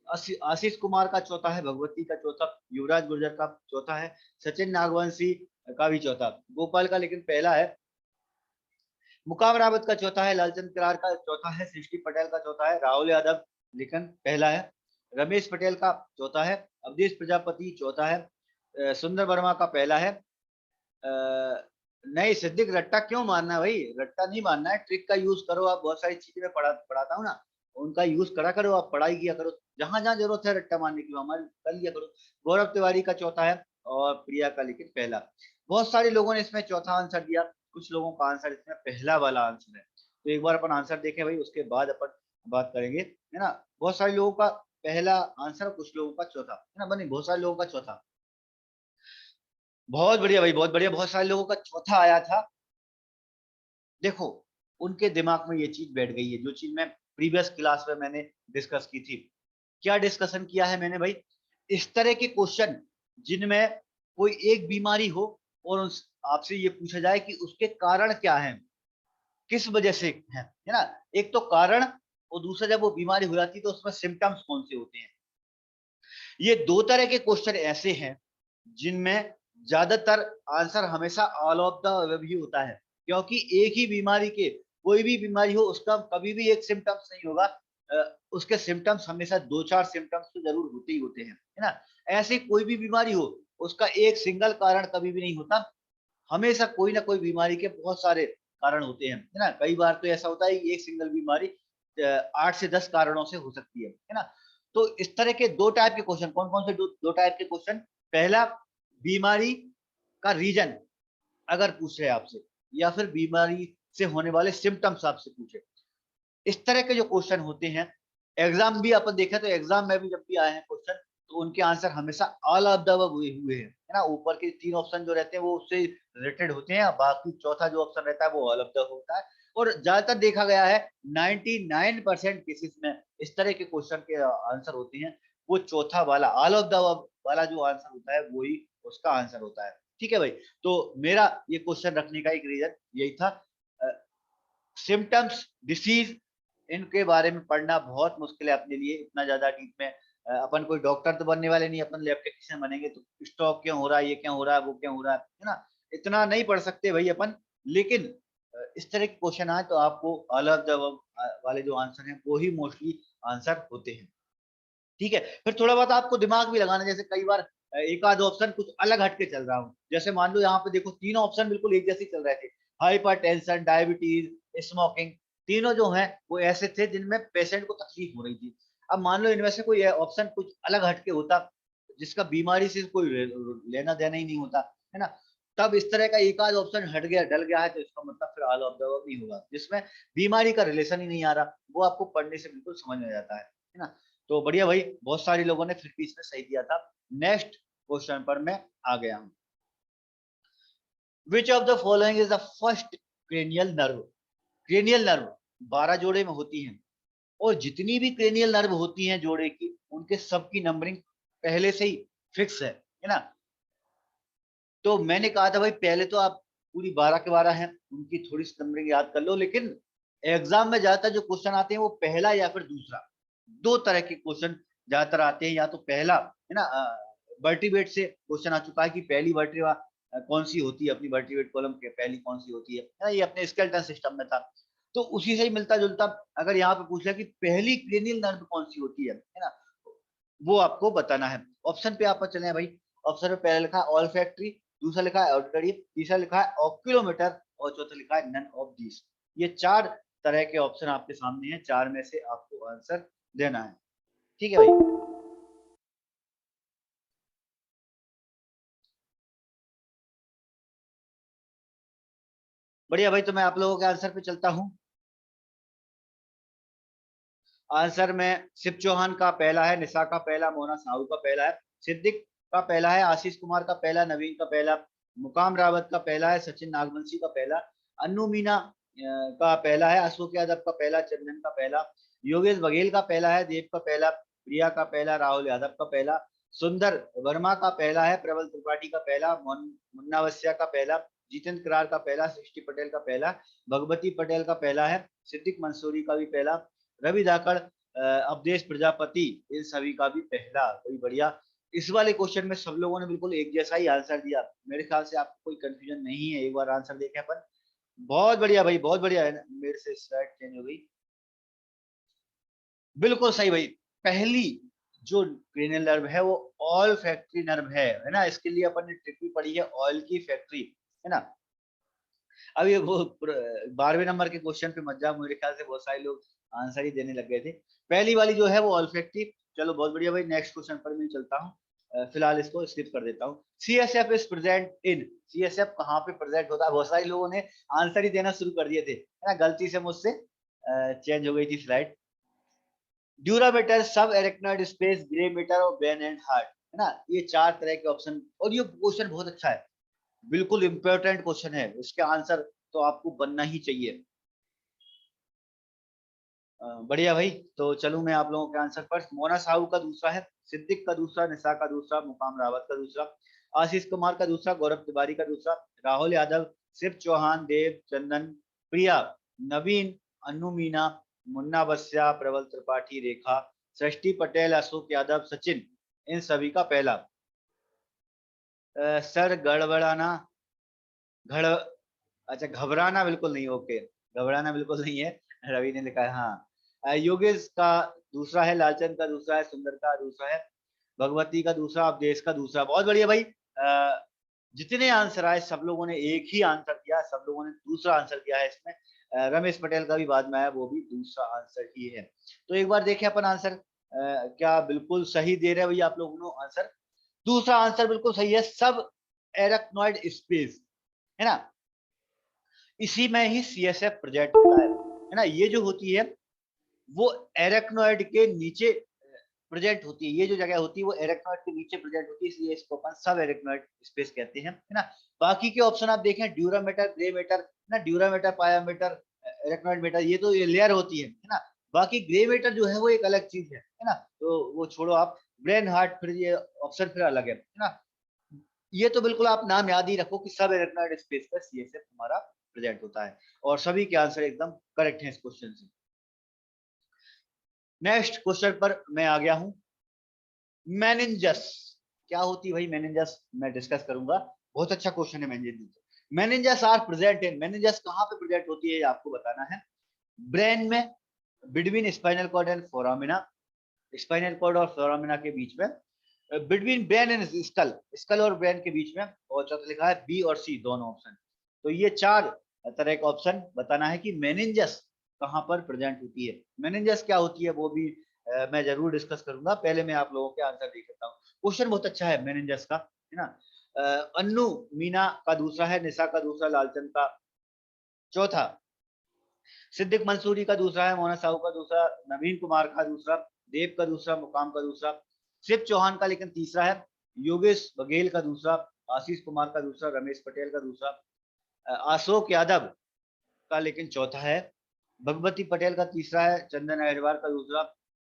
आशीष कुमार का चौथा है, भगवती का चौथा, युवराज गुर्जर का चौथा है, सचिन नागवंशी का भी चौथा, गोपाल का लेकिन पहला है, मुकाम रावत का चौथा है, लालचंद किरार का चौथा है, सृष्टि पटेल का चौथा है, राहुल यादव लेकिन पहला है, रमेश पटेल का चौथा है, अवधेश प्रजापति चौथा है, सुंदर वर्मा का पहला है। नहीं सिद्दीक, रट्टा क्यों मारना है भाई, रट्टा नहीं मारना है, ट्रिक का यूज करो आप, बहुत सारी चीजें मैं पढ़ाता हूँ ना, उनका यूज करा करो, आप पढ़ाई किया करो, जहां जहां जरूरत है रट्टा मारने की हमारी कर लिया करो। गौरव तिवारी का चौथा है और प्रिया का लेकिन पहला। बहुत सारे लोगों ने इसमें चौथा आंसर दिया, कुछ लोगों का आंसर इसमें पहला वाला आंसर है, तो एक बार अपन आंसर देखें भाई, उसके बाद अपन बात करेंगे, है ना। बहुत सारे लोगों का पहला आंसर, कुछ लोगों का चौथा, है ना बनी, बहुत सारे लोगों का चौथा। बहुत बढ़िया भाई, बहुत बढ़िया, बहुत सारे लोगों का चौथा आया था। देखो उनके दिमाग में ये चीज बैठ गई है, जो चीज मैं प्रीवियस क्लास में मैंने डिस्कस की थी। क्या डिस्कशन किया है मैंने भाई, इस तरह के क्वेश्चन जिनमें कोई एक बीमारी हो और आपसे ये पूछा जाए कि उसके कारण क्या है, किस वजह से है ना। एक तो कारण, और दूसरा जब वो बीमारी हो जाती है तो उसमें सिम्टम्स कौन से होते हैं। ये 2 तरह के क्वेश्चन ऐसे हैं जिनमें ज्यादातर आंसर हमेशा ऑल ऑफ द अबव ही होता है, क्योंकि एक ही बीमारी के, कोई भी बीमारी हो उसका कभी भी एक सिम्टम्स नहीं होगा, उसके सिम्टम्स हमेशा 2-4 सिम्टम्स तो जरूर होते ही होते हैं, है ना। ऐसे कोई भी बीमारी हो उसका एक सिंगल कारण कभी भी नहीं होता, हमेशा कोई ना कोई बीमारी के बहुत सारे कारण होते हैं, है ना। कई बार तो ऐसा होता है कि एक सिंगल बीमारी 8 से 10 कारणों से हो सकती है ना। तो इस तरह के 2 टाइप के क्वेश्चन, कौन कौन से 2 टाइप के क्वेश्चन, पहला बीमारी का रीजन अगर पूछ रहे आपसे, या फिर बीमारी से होने वाले सिम्टम्स आपसे पूछे, इस तरह के जो क्वेश्चन होते हैं, एग्जाम भी अपन देखें तो एग्जाम में भी जब भी आए हैं क्वेश्चन, तो उनके आंसर हमेशा ऑल ऑफ द अबव हुए हुए हैं, है ना। ऊपर के 3 ऑप्शन जो रहते हैं वो उससे रिलेटेड होते हैं, बाकी चौथा जो ऑप्शन रहता है वो ऑल ऑफ द होता है। और ज्यादातर देखा गया है 99% केसेस में इस तरह के क्वेश्चन के आंसर होते हैं वो चौथा वाला ऑल ऑफ द वाला जो आंसर होता है वही उसका आंसर होता है। ठीक है भाई, तो मेरा ये क्वेश्चन रखने का एक रीजन यही था। सिम्टम्स, डिसीज, इनके बारे में पढ़ना बहुत मुश्किल है अपने लिए, इतना ज्यादा डीप में अपन कोई डॉक्टर तो बनने वाले नहीं, अपन लैब टेक्नीशियन बनेंगे तो स्ट्रोक क्यों हो रहा है, ये क्यों हो रहा है, वो क्यों हो रहा है ना, इतना नहीं पढ़ सकते भाई अपन। लेकिन इस तरह के क्वेश्चन आए तो आपको ऑल ऑफ द वाले जो आंसर हैं वो ही मोस्टली आंसर होते हैं। ठीक है, फिर थोड़ा बहुत आपको दिमाग भी लगाना, जैसे कई बार एक आध ऑप्शन कुछ अलग हटके चल रहा हूँ, जैसे मान लो यहाँ पे देखो तीनों ऑप्शन बिल्कुल एक जैसे चल रहे थे, हाइपरटेंशन, डायबिटीज, स्मोकिंग, तीनों जो हैं वो ऐसे थे जिनमें पेशेंट को तकलीफ हो रही थी। अब मान लो इनमें से कोई ऑप्शन कुछ अलग हटके होता जिसका बीमारी से कोई लेना देना ही नहीं होता है ना, तब इस तरह का एक आध ऑप्शन हट गया डल गया है तो इसका मतलब फिर ऑल ऑफ द अबव नहीं होगा, जिसमें बीमारी का रिलेशन ही नहीं आ रहा, वो आपको पढ़ने से बिल्कुल समझ में जाता है ना। तो बढ़िया भाई, बहुत सारे लोगों ने फिर भी इसमें सही दिया था। नेक्स्ट क्वेश्चन पर मैं आ गया हूं। Which of the following is the first cranial nerve? Cranial nerve 12 जोड़े में होती हैं, और जितनी भी क्रेनियल नर्व होती हैं जोड़े की, उनके सबकी नंबरिंग पहले से ही फिक्स है ना। तो मैंने कहा था भाई पहले तो आप पूरी 12 के 12 हैं, उनकी थोड़ी सी नंबरिंग याद कर लो, लेकिन एग्जाम में ज्यादातर जो क्वेश्चन आते हैं वो पहला या फिर दूसरा, दो तरह के क्वेश्चन ज्यादातर आते हैं, या तो पहला है ना, वर्टिब्रेट से क्वेश्चन आ चुका है कि पहली वर्टिब्रा कौन सी होती है, अपनी वर्टिब्रेट कॉलम के पहली कौन सी होती है ना, ये अपने स्केलेटन सिस्टम में था, तो उसी से ही मिलता जुलता अगर यहाँ पे पूछ लिया कि पहली क्रेनियल नर्व कौन सी होती है ना, वो आपको बताना है। ऑप्शन पे आप चले भाई, ऑप्शन पे पहले लिखा है ऑल्फैक्टरी, दूसरा लिखा है ऑडिटरी, तीसरा लिखा है ऑक्यूलोमीटर, और चौथा लिखा है नन ऑफ दीस। ये चार तरह के ऑप्शन आपके सामने हैं, चार में से आपको आंसर देना है। ठीक है भाई, बढ़िया भाई, तो मैं आप लोगों के आंसर पे चलता हूँ। आंसर में शिव चौहान का पहला है, निशा का पहला, मोना साहू का पहला है, सिद्दीक का पहला है, आशीष कुमार का पहला, नवीन का पहला, मुकाम रावत का पहला है, सचिन नागवंशी का पहला, अन्नू मीना का पहला है, अशोक यादव का पहला, चंदन का पहला, योगेश बघेल का पहला है, देव का पहला, प्रिया का पहला, राहुल यादव का पहला, सुंदर वर्मा का पहला है, प्रबल त्रिपाठी का पहला, मुन्नावस्या का पहला, जितेंद्र करार का पहला, सृष्टि पटेल का पहला, भगवती पटेल का पहला है, सिद्दीक मंसूरी का भी पहला, रवि धाकड़, अवधेश प्रजापति, इन सभी का भी पहला। कोई बढ़िया, इस वाले क्वेश्चन में सब लोगों ने बिल्कुल एक जैसा ही आंसर दिया, मेरे ख्याल से आपको कोई कंफ्यूजन नहीं है, एक बार आंसर देखें अपन। बहुत बढ़िया भाई, बहुत बढ़िया है, मेरे से स्लाइड चेंज हो गई, बिल्कुल सही भाई। पहली जो क्रेनियल नर्व है वो ऑयल फैक्ट्री नर्व है ना, इसके लिए अपन ने ट्रिक भी पढ़ी है, ऑयल की फैक्ट्री है ना। अब ये वो 12वें नंबर के क्वेश्चन पे मत जाओ, मेरे ख्याल से बहुत सारे लोग आंसर ही देने लग गए थे। पहली वाली जो है वो ऑल्फैक्टिव, चलो बहुत बढ़िया भाई, नेक्स्ट क्वेश्चन पर मैं चलता हूँ, फिलहाल इसको स्किप कर देता हूँ। CSF is present in, CSF कहाँ पे प्रेजेंट होता है, बहुत सारे लोगों ने आंसर ही देना शुरू कर दिए थे है ना, गलती से मुझसे चेंज हो गई थी स्लाइड। ड्यूरामीटर, सब एरेक्नॉइड स्पेस, ग्रे मीटर और ब्रेन एंड हार्ट है ना, ये चार तरह के ऑप्शन, और ये क्वेश्चन बहुत अच्छा है, बिल्कुल इंपॉर्टेंट क्वेश्चन है, इसके आंसर तो आपको बनना ही चाहिए। बढ़िया भाई, तो चलूं मैं आप लोगों के आंसर पर। मोना साहू का दूसरा है, सिद्दीक का दूसरा, निशा का दूसरा, मुकाम रावत का दूसरा, आशीष कुमार का दूसरा, गौरव तिवारी का दूसरा, राहुल यादव, शिव चौहान, देव, चंदन, प्रिया, नवीन, अन्नू मीना, मुन्ना बस्या, प्रबल त्रिपाठी, रेखा, सृष्टि पटेल, अशोक यादव, सचिन, इन सभी का पहला। सर गड़बड़ाना, घड़ अच्छा घबराना बिल्कुल नहीं, ओके, घबराना बिल्कुल नहीं है, रवि ने लिखा है हाँ। योगेश का दूसरा है, लालचंद का दूसरा है, सुंदर का दूसरा है, भगवती का दूसरा, अवधेश का दूसरा। बहुत बढ़िया भाई, जितने आंसर आए सब लोगों ने एक ही आंसर दिया, सब लोगों ने दूसरा आंसर दिया है इसमें। रमेश पटेल का भी बाद में आया, वो भी दूसरा आंसर ही है। तो एक बार देखें अपन आंसर, क्या बिल्कुल सही दे रहे हैं भैया आप लोगों ने आंसर? दूसरा आंसर बिल्कुल सही है, सब एरेक्नॉइड स्पेस है ना, इसी में ही CSF प्रोजेक्ट होता है ना, ये जो होती है वो एरेक्नोइड के नीचे प्रेजेंट होती है, ये जो जगह होती है वो एरेक्नॉइड के नीचे प्रेजेंट होती है, इसलिए इसको अपन सब एरेक्नॉइड स्पेस कहते हैं, है ना। बाकी के ऑप्शन आप देखें, ड्यूरामीटर, ग्रे मैटर ना, ड्यूरामीटर, पायामीटर, एरेक्नॉइड मैटर, ये तो लेयर होती है ना। बाकी ग्रे मैटर जो है वो एक अलग चीज है ना, तो वो छोड़ो आप। ब्रेन हार्ट फिर ये ऑप्शन फिर अलग है ना। ये तो बिल्कुल आप नाम याद ही रखो कि सब एरेक्नॉइड स्पेस पर सीएसएफ हमारा प्रेजेंट होता है, और सभी के आंसर एकदम करेक्ट हैं इस क्वेश्चन से। नेक्स्ट क्वेश्चन पर मैं आ गया हूं। मेनिंजस क्या होती है भाई? मेनिंजस मैं डिस्कस करूंगा, बहुत अच्छा क्वेश्चन है मेनिंजस। मेनिंजस आर प्रेजेंट इन, मेनिंजस कहां पे प्रेजेंट होती है आपको बताना है। ब्रेन में, between spinal cord and foramina, spinal cord और फोरामिना के बीच में, between brain and skull, skull और ब्रेन के बीच में, और चौथा लिखा है बी और सी दोनों ऑप्शन। तो ये चार तरह का ऑप्शन बताना है कि मेनिंजस कहां पर प्रेजेंट होती है। मेनिंजस क्या होती है वो भी मैं जरूर डिस्कस करूंगा, पहले मैं आप लोगों के आंसर देख लेता हूँ। क्वेश्चन बहुत अच्छा है मेनिंजस का, है ना। अन्नू मीना का दूसरा है, निशा का दूसरा, लालचंद का चौथा, सिद्दीक मंसूरी का दूसरा है, मोहन साहू का दूसरा, नवीन कुमार का दूसरा, देव का दूसरा, मुकाम का दूसरा, शिव चौहान का लेकिन तीसरा है, योगेश बघेल का दूसरा, आशीष कुमार का दूसरा, रमेश पटेल का दूसरा, अशोक यादव का लेकिन चौथा है, भगवती पटेल का तीसरा है, चंदन अहिरवार का दूसरा,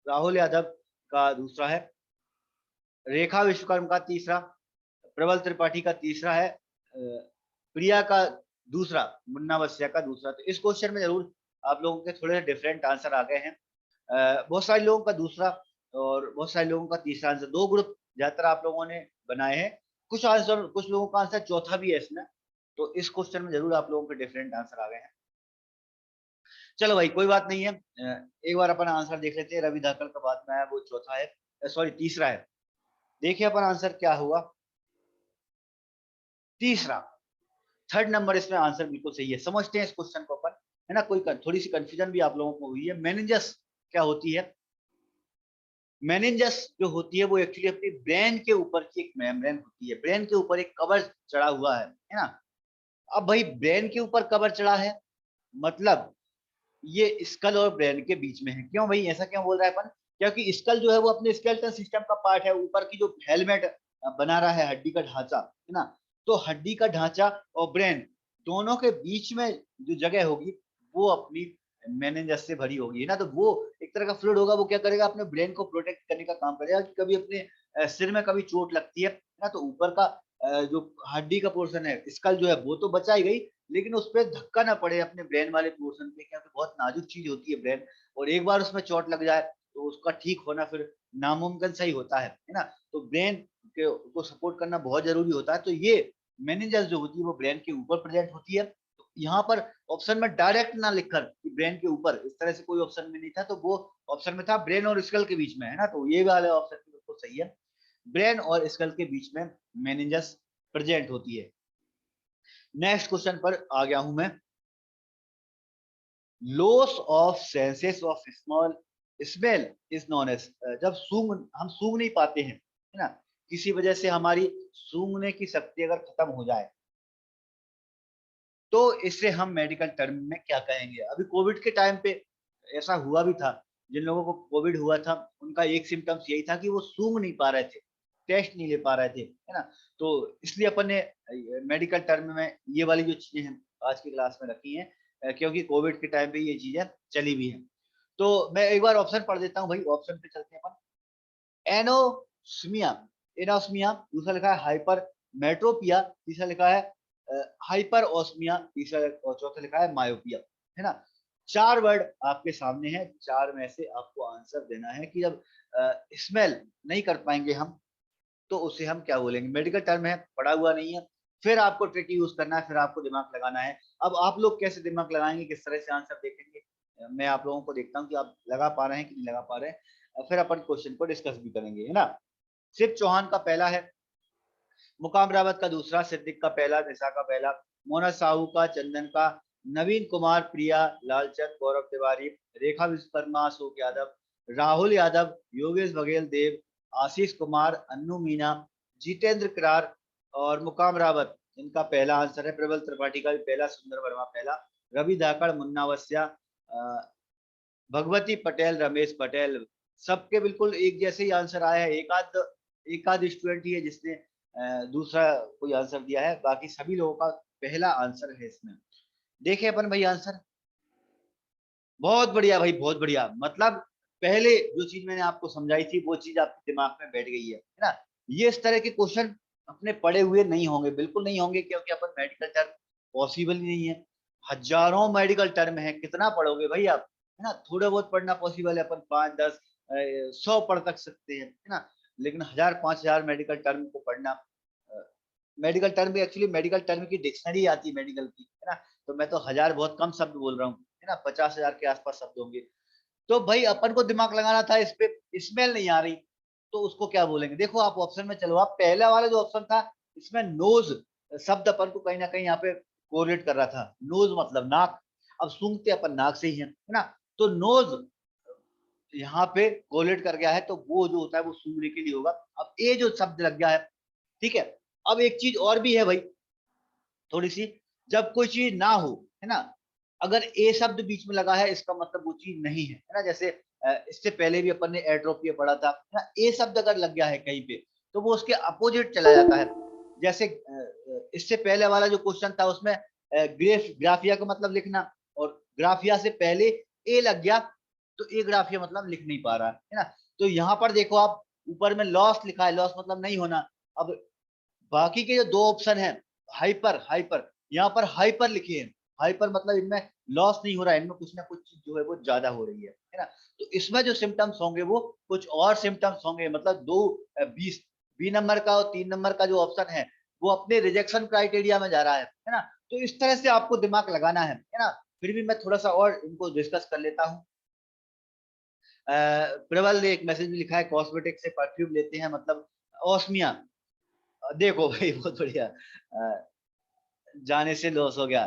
राहुल यादव का दूसरा है, रेखा विश्वकर्म का तीसरा, प्रबल त्रिपाठी का तीसरा है, प्रिया का दूसरा, मुन्ना वस्या का दूसरा। तो इस क्वेश्चन में जरूर आप लोगों के थोड़े डिफरेंट आंसर आ गए हैं। बहुत सारे लोगों का दूसरा और बहुत सारे लोगों का तीसरा आंसर, दो ग्रुप ज्यादातर आप लोगों ने बनाए हैं। कुछ आंसर, कुछ लोगों का आंसर चौथा भी है इसमें, तो इस क्वेश्चन में जरूर आप लोगों के डिफरेंट आंसर आ गए हैं। चलो भाई कोई बात नहीं है, एक बार अपन आंसर देख लेते हैं। रवि धाकड़ का बाद में आया वो चौथा है, सॉरी तीसरा है। देखिए अपन आंसर क्या हुआ, तीसरा, थर्ड नंबर इसमें आंसर बिल्कुल सही है। समझते हैं इस क्वेश्चन को अपन, है ना। कोई थोड़ी सी कंफ्यूजन भी आप लोगों को हुई है। मेनिंजस क्या होती है? मेनिंजस जो होती है वो एक्चुअली अपनी ब्रेन के ऊपर की एक मेम्ब्रेन होती है, ब्रेन के ऊपर एक कवर चढ़ा हुआ है ना। अब भाई ब्रेन के ऊपर कवर चढ़ा है, मतलब ये स्कल और ब्रेन के बीच में है। क्यों भाई ऐसा क्यों बोल रहा है अपन? क्योंकि स्कल जो है वो अपने स्केलेटल सिस्टम का पार्ट है, ऊपर की जो हेलमेट बना रहा है, हड्डी का ढांचा, है ना। तो हड्डी का ढांचा और ब्रेन दोनों के बीच में जो जगह होगी वो अपनी मेनिंजस से भरी होगी, है ना। तो वो एक तरह का फ्लूइड होगा, वो क्या करेगा, अपने ब्रेन को प्रोटेक्ट करने का काम करेगा कि कभी अपने सिर में कभी चोट लगती है ना, तो ऊपर का जो हड्डी का पोर्शन है, स्कल जो है वो तो बचा ही गई, लेकिन उस पर धक्का ना पड़े अपने ब्रेन वाले पोर्शन पे, क्योंकि बहुत नाजुक चीज होती है ब्रेन, और एक बार उसमें चोट लग जाए तो उसका ठीक होना फिर नामुमकिन सही होता है ना। तो ब्रेन को सपोर्ट करना बहुत जरूरी होता है। तो ये मेनिंजस जो होती है वो ब्रेन के ऊपर प्रेजेंट होती है। तो यहाँ पर ऑप्शन में डायरेक्ट ना लिखकर कि ब्रेन के ऊपर, इस तरह से कोई ऑप्शन में नहीं था, तो वो ऑप्शन में था ब्रेन और स्कल के बीच में, है ना। तो ये वाला ऑप्शन बिल्कुल सही है, ब्रेन और स्कल के बीच में मेनिंजस प्रेजेंट होती है। नेक्स्ट क्वेश्चन पर आ गया हूं मैं। Loss of senses of small smell is known as, जब हम सूंघ नहीं पाते हैं, है ना, किसी वजह से हमारी सूंघने की शक्ति अगर खत्म हो जाए तो इसे हम मेडिकल टर्म में क्या कहेंगे? अभी कोविड के टाइम पे ऐसा हुआ भी था, जिन लोगों को कोविड हुआ था उनका एक सिम्टम्स यही था कि वो सूंघ नहीं पा रहे थे, टेस्ट नहीं ले पा रहे थे, है ना। तो इसलिए अपन ने मेडिकल टर्म में ये वाली जो चीजें हैं आज की क्लास में रखी हैं, क्योंकि कोविड के टाइम पे ये चीजें चली भी हैं। तो मैं एक बार ऑप्शन पढ़ देता हूँ भाई, ऑप्शन पे चलते हैं अपन। एनोस्मिया, एनोस्मिया, दूसरा लिखा है हाइपर मेट्रोपिया, तीसरा लिखा है हाइपर ओस्मिया, तीसरा और चौथा लिखा है मायोपिया, है ना। चार वर्ड आपके सामने हैं, चार में से आपको आंसर देना है कि जब स्मेल नहीं कर पाएंगे हम तो उसे हम क्या बोलेंगे। मेडिकल टर्म है, पढ़ा हुआ नहीं है, फिर आपको ट्रिक यूज करना है, फिर आपको दिमाग लगाना है। अब आप लोग कैसे दिमाग लगाएंगे, किस तरह से आंसर देखेंगे, मैं आप लोगों को देखता हूँ कि आप लगा पा रहे हैं कि नहीं लगा पा रहे हैं, फिर अपन क्वेश्चन को डिस्कस भी करेंगे, है ना। शिव चौहान का पहला है, मुकाम रावत का दूसरा, सिद्दीक का पहला, निशा का पहला, मोना साहू का, चंदन का, नवीन कुमार, प्रिया, लालचंद, गौरव तिवारी, रेखा विश्वकर्मा, अशोक यादव, राहुल यादव, योगेश बघेल, देव, आशीष कुमार, अन्नू मीना, जितेंद्र करार और मुकाम रावत, इनका पहला आंसर है। प्रबल त्रिपाठी का भी पहला, सुंदर वर्मा पहला, रवि धाकड़, मुन्ना वस्या, भगवती पटेल, रमेश पटेल, सबके बिल्कुल एक जैसे ही आंसर आया है। एक आध स्टूडेंट ही है जिसने दूसरा कोई आंसर दिया है, बाकी सभी लोगों का पहला आंसर है इसमें। देखे अपन भाई आंसर, बहुत बढ़िया भाई, बहुत बढ़िया। मतलब पहले जो चीज मैंने आपको समझाई थी वो चीज आपके दिमाग में बैठ गई है ना। ये इस तरह के क्वेश्चन अपने पढ़े हुए नहीं होंगे, बिल्कुल नहीं होंगे, क्योंकि अपन मेडिकल टर्म पॉसिबल ही नहीं है। हजारों मेडिकल टर्म है, कितना पढ़ोगे भाई आप, है ना। थोड़ा बहुत पढ़ना पॉसिबल है, अपन 5, 10, 100 पढ़ तक सकते हैं, है ना। लेकिन 1000, 5000 मेडिकल टर्म को पढ़ना, मेडिकल टर्म भी एक्चुअली मेडिकल टर्म की डिक्शनरी आती है मेडिकल की, है ना। तो मैं तो 1000 बहुत कम शब्द बोल रहा हूँ, है ना, 50,000 के आसपास शब्द होंगे। तो भाई अपन को दिमाग लगाना था इस पे, स्मेल नहीं आ रही तो उसको क्या बोलेंगे। देखो आप ऑप्शन में चलो, आप पहला वाला जो ऑप्शन था इसमें नोज शब्द अपन को कहीं ना कहीं यहाँ पे कोरिलेट कर रहा था। नोज मतलब नाक, अब सूंघते अपन नाक से ही है ना। तो नोज यहाँ पे कोरिलेट कर गया है, तो वो जो होता है वो सूंघने के लिए होगा। अब ए जो शब्द लग गया है, ठीक है। अब एक चीज और भी है भाई थोड़ी सी, जब कोई चीज ना हो, है ना, अगर ए शब्द बीच में लगा है इसका मतलब वो चीज नहीं है ना। जैसे इससे पहले भी अपन ने एट्रोपिया पढ़ा था, है ना। ए शब्द अगर लग गया है कहीं पे तो वो उसके अपोजिट चला जाता है। जैसे इससे पहले वाला जो क्वेश्चन था उसमें ग्राफिया का मतलब लिखना, और ग्राफिया से पहले ए लग गया तो ए ग्राफिया मतलब लिख नहीं पा रहा है ना। तो यहाँ पर देखो आप, ऊपर में लॉस लिखा है, लॉस मतलब नहीं होना। अब बाकी के जो दो ऑप्शन है, हाइपर हाइपर, यहाँ पर हाइपर लिखे हैं। हाइपर मतलब इनमें लॉस नहीं हो रहा है, इनमें कुछ ना कुछ चीज जो है वो ज्यादा हो रही है ना। तो इसमें जो सिम्टम्स होंगे वो कुछ और सिम्टम्स होंगे। मतलब दो 20 बी नंबर का और 3 नंबर का जो ऑप्शन है वो अपने रिजेक्शन क्राइटेरिया में जा रहा है ना। तो इस तरह से आपको दिमाग लगाना है ना। फिर भी मैं थोड़ा सा और इनको डिस्कस कर लेता हूँ। प्रबल ने एक मैसेज भी लिखा है, कॉस्मेटिक से परफ्यूम लेते हैं मतलब ऑस्मिया। देखो भाई बहुत बढ़िया, जाने से लॉस हो गया,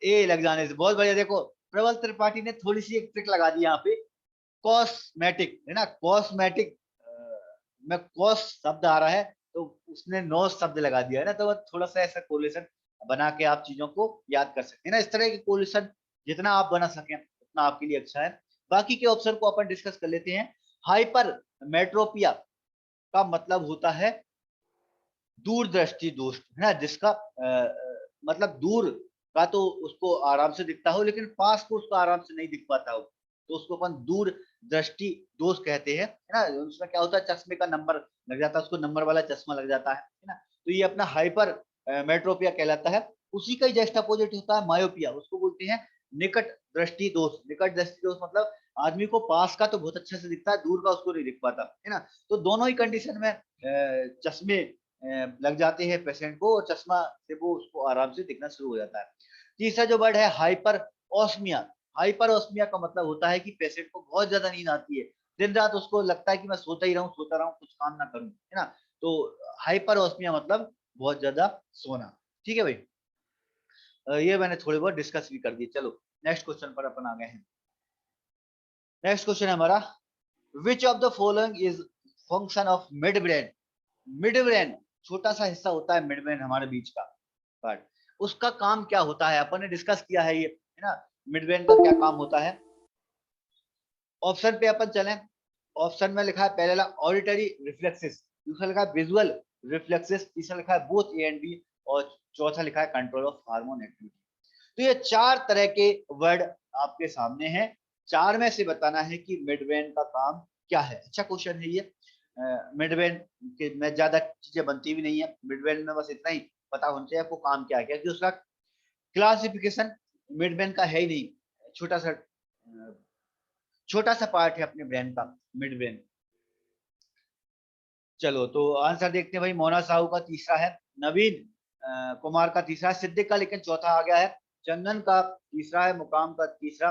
ए लग जाने से, बहुत बढ़िया। देखो प्रबल त्रिपाठी ने थोड़ी सी एक ट्रिक लगा दी यहाँ पे, कॉस्मेटिक है ना, कॉस्मेटिक में कॉस शब्द आ रहा है तो उसने नॉस शब्द लगा दिया है ना। तो थोड़ा सा ऐसा कोलेशन बना के आप चीजों को याद कर सकते हैं ना। इस तरह की कोलेशन जितना आप बना सकें उतना आपके लिए अच्छा है। बाकी के ऑप्शन को अपन डिस्कस कर लेते हैं। हाइपर मेट्रोपिया का मतलब होता है दूरदृष्टि दोष, है ना, जिसका मतलब दूर का तो उसको आराम से दिखता हो लेकिन पास को उसको आराम से नहीं दिख पाता हो, तो उसको अपन दूर दृष्टि दोष कहते हैं, है ना। उसमें क्या होता है, चश्मे का नंबर लग जाता है, उसको नंबर वाला चश्मा लग जाता है ना। तो ये अपना हाइपर मेट्रोपिया कहलाता है। उसी का ही जस्ट अपोजिट होता है मायोपिया, उसको बोलते हैं निकट दृष्टि दोष। निकट दृष्टि दोष मतलब आदमी को पास का तो बहुत अच्छे से दिखता है, दूर का उसको नहीं दिख पाता, है ना। तो दोनों ही कंडीशन में चश्मे लग जाते हैं पेशेंट को, और चश्मा से वो उसको आराम से दिखना शुरू हो जाता है। तीसरा जो वर्ड है हाइपर ऑस्मिया, हाइपर ऑस्मिया का मतलब होता है कि पेशेंट को बहुत ज्यादा नींद आती है, दिन रात उसको लगता है कि मैं सोता ही रहूं, सोता रहूं, कुछ काम ना करूं, है ना। तो हाइपर ऑस्मिया मतलब बहुत ज्यादा सोना। ठीक है भाई, ये मैंने थोड़ी बहुत डिस्कस भी कर दी। चलो नेक्स्ट क्वेश्चन पर अपन आ गए हैं। नेक्स्ट क्वेश्चन है हमारा, which of the following is function of mid brain. Mid brain छोटा सा हिस्सा होता है, मिड ब्रेन हमारे बीच का पार्ट, उसका काम क्या होता है अपन ने डिस्कस किया है ये, है ना। मिड ब्रेन का क्या काम होता है। ऑप्शन पे अपन चलें। ऑप्शन में लिखा है पहला ऑडिटरी रिफ्लेक्सेस, दूसरा लिखा है विजुअल रिफ्लेक्सेस, तीसरा लिखा है बोथ ए एंड बी, और चौथा लिखा है कंट्रोल ऑफ हार्मोन एक्टिविटी। तो ये चार तरह के वर्ड आपके सामने हैं, चार में से बताना है कि मिड ब्रेन का काम क्या है। अच्छा क्वेश्चन है ये। मिड ब्रेन के में ज्यादा चीजें बनती भी नहीं है, मिड ब्रेन में बस इतना ही पता होना चाहिए आपको काम क्या है, क्योंकि उसका क्लासिफिकेशन मिड ब्रेन का है ही नहीं। छोटा सा पार्ट है अपने ब्रेन का मिड ब्रेन। चलो तो आंसर देखते हैं भाई। मोना साहू का तीसरा है, नवीन कुमार का तीसरा है, सिद्दीक का लेकिन चौथा आ गया है, चंदन का तीसरा है, मुकाम का तीसरा,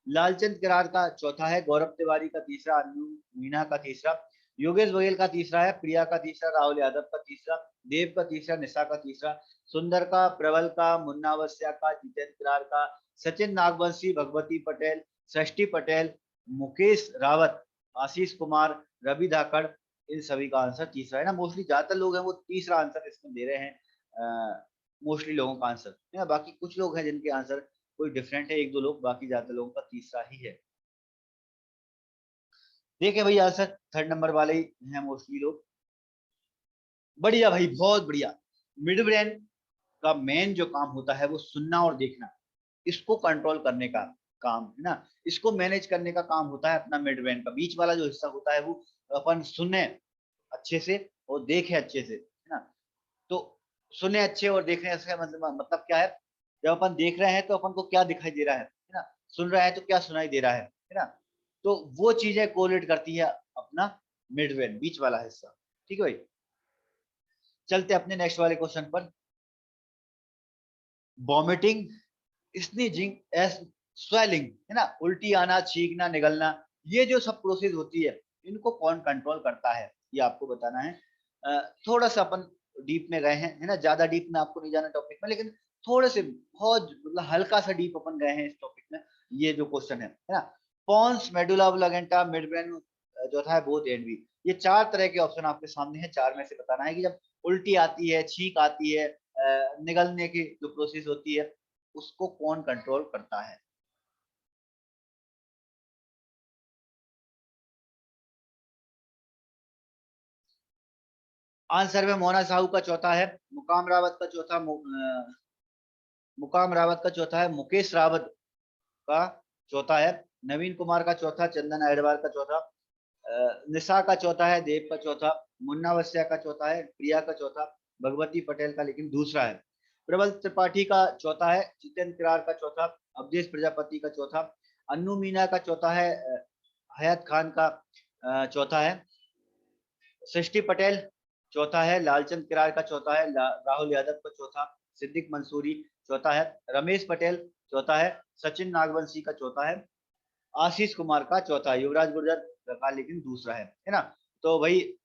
लालचंद किरार का चौथा है, गौरव तिवारी का तीसरा, अनु मीना का तीसरा, योगेश बघेल का तीसरा है, प्रिया का तीसरा, राहुल यादव का तीसरा, देव का तीसरा, निशा का तीसरा, सुंदर का, प्रबल का, मुन्ना वस्या का, जितेंद्र किरार का, सचिन नागवंशी, भगवती पटेल, षष्ठी पटेल, मुकेश रावत, आशीष कुमार, रवि धाकड़, इन सभी का आंसर तीसरा है ना। मोस्टली ज्यादातर लोग हैं वो तीसरा आंसर इसमें दे रहे हैं, मोस्टली लोगों का आंसर है ना। बाकी कुछ लोग हैं जिनके आंसर कोई डिफरेंट है, एक दो लोग, बाकी ज्यादातर लोगों का तीसरा ही है। देखें भाई आंसर थर्ड नंबर वाले ही हैं मोस्टली लोग। बढ़िया भाई, बहुत बढ़िया। मिड ब्रेन का मेन जो काम होता है वो सुनना और देखना, इसको कंट्रोल करने का काम है ना, इसको मैनेज करने का काम होता है अपना मिड ब्रेन का। बीच वाला जो हिस्सा होता है वो अपन सुने अच्छे से और देखे अच्छे से, है ना। तो सुने अच्छे और देख रहे हैं, इसका मतलब क्या है, जब अपन देख रहे हैं तो अपन को क्या दिखाई दे रहा है ना, सुन रहा है तो क्या सुनाई दे रहा है ना। तो वो चीजें कोरिलेट करती है अपना मिड ब्रेन, बीच वाला हिस्सा। ठीक है भाई, चलते अपने नेक्स्ट वाले क्वेश्चन पर। वॉमिटिंग, स्नीजिंग, एस स्वेलिंग, है ना, उल्टी आना, छींकना, निगलना, ये जो सब प्रोसेस होती है इनको कौन कंट्रोल करता है, ये आपको बताना है। थोड़ा सा अपन डीप में गए हैं, है ना, ज्यादा डीप में आपको नहीं जाना टॉपिक में, लेकिन थोड़े से बहुत मतलब हल्का सा डीप अपन गए हैं इस टॉपिक में। ये जो क्वेश्चन है ना, pons, medulla oblongata, mid brain, जो था बोथ एंड वी, ये चार तरह के ऑप्शन आपके सामने है। चार में से बताना है कि जब उल्टी आती है, छींक आती है, निगलने की जो प्रोसेस होती है उसको कौन कंट्रोल करता है। आंसर में मोना साहू का चौथा है, मुकाम रावत का चौथा, मुकाम रावत का चौथा है, मुकेश रावत का चौथा है, नवीन कुमार का चौथा, चंदन अहरवाल का चौथा, निशा का चौथा है, देव का चौथा, मुन्ना वस्या का चौथा है, प्रिया का चौथा, भगवती पटेल का लेकिन दूसरा है, प्रबल त्रिपाठी का चौथा है, जितेंद्र किरार का चौथा, अवधेश प्रजापति का चौथा, अन्नू मीना का चौथा है, हयात खान का चौथा है, सृष्टि पटेल चौथा है, लालचंद किरार का चौथा है, राहुल यादव का चौथा, सिद्दीक मंसूरी चौथा है, रमेश पटेल चौथा है, सचिन नागवंशी का चौथा है, आशीष कुमार का चौथा है, युवराज गुर्जर का लेकिन दूसरा है ना। तो भाई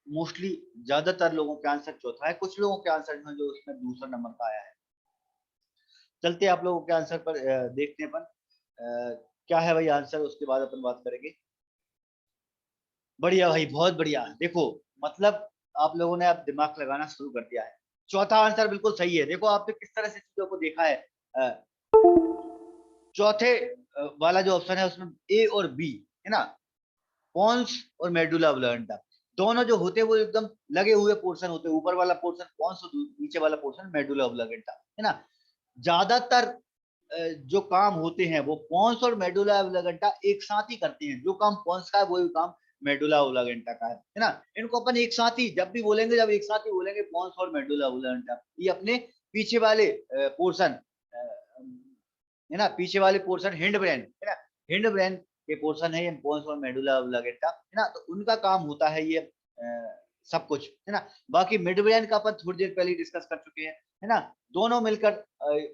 मोस्टली ज्यादातर लोगों के आंसर चौथा है, कुछ लोगों के आंसर जो उसमें दूसरा नंबर का आया है। चलते आप लोगों के आंसर पर देखते हैं अपन क्या है भाई आंसर, उसके बाद अपन बात करेंगे। बढ़िया भाई, बहुत बढ़िया। देखो मतलब आप लोगों ने अब दिमाग लगाना शुरू कर दिया है। चौथा आंसर बिल्कुल सही है। देखो आपने किस तरह से चीजों को देखा है। चौथे वाला जो ऑप्शन है उसमें ए और बी, है ना, पॉन्स और मेडुला ओब्लांगेटा, दोनों जो होते हैं वो एकदम लगे हुए पोर्शन होते हैं। ऊपर वाला पोर्शन पॉन्स और नीचे वाला पोर्शन मेडुला ओब्लांगेटा, है ना। ज्यादातर जो काम होते हैं वो पॉन्स और मेडुला ओब्लांगेटा एक साथ ही करते हैं। जो काम पॉन्स का है वही काम मेडुला ओब्लांगेटा का है ना। इनको अपन एक साथ ही जब भी बोलेंगे, जब एक साथ ही बोलेंगे पॉन्स और मेडुला ओब्लांगेटा, ये अपने पीछे वाले पोर्शन, है ना, पीछे वाले पोर्शन हिंड ब्रेन, है ना, हिंड ब्रेन के पोर्शन है ये पॉन्स और मेडुला ओब्लांगेटा, है ना। तो उनका काम होता है ये सब कुछ, है ना। बाकी मिड ब्रेन का अपन थोड़ी देर पहले डिस्कस कर चुके हैं, है ना। दोनों मिलकर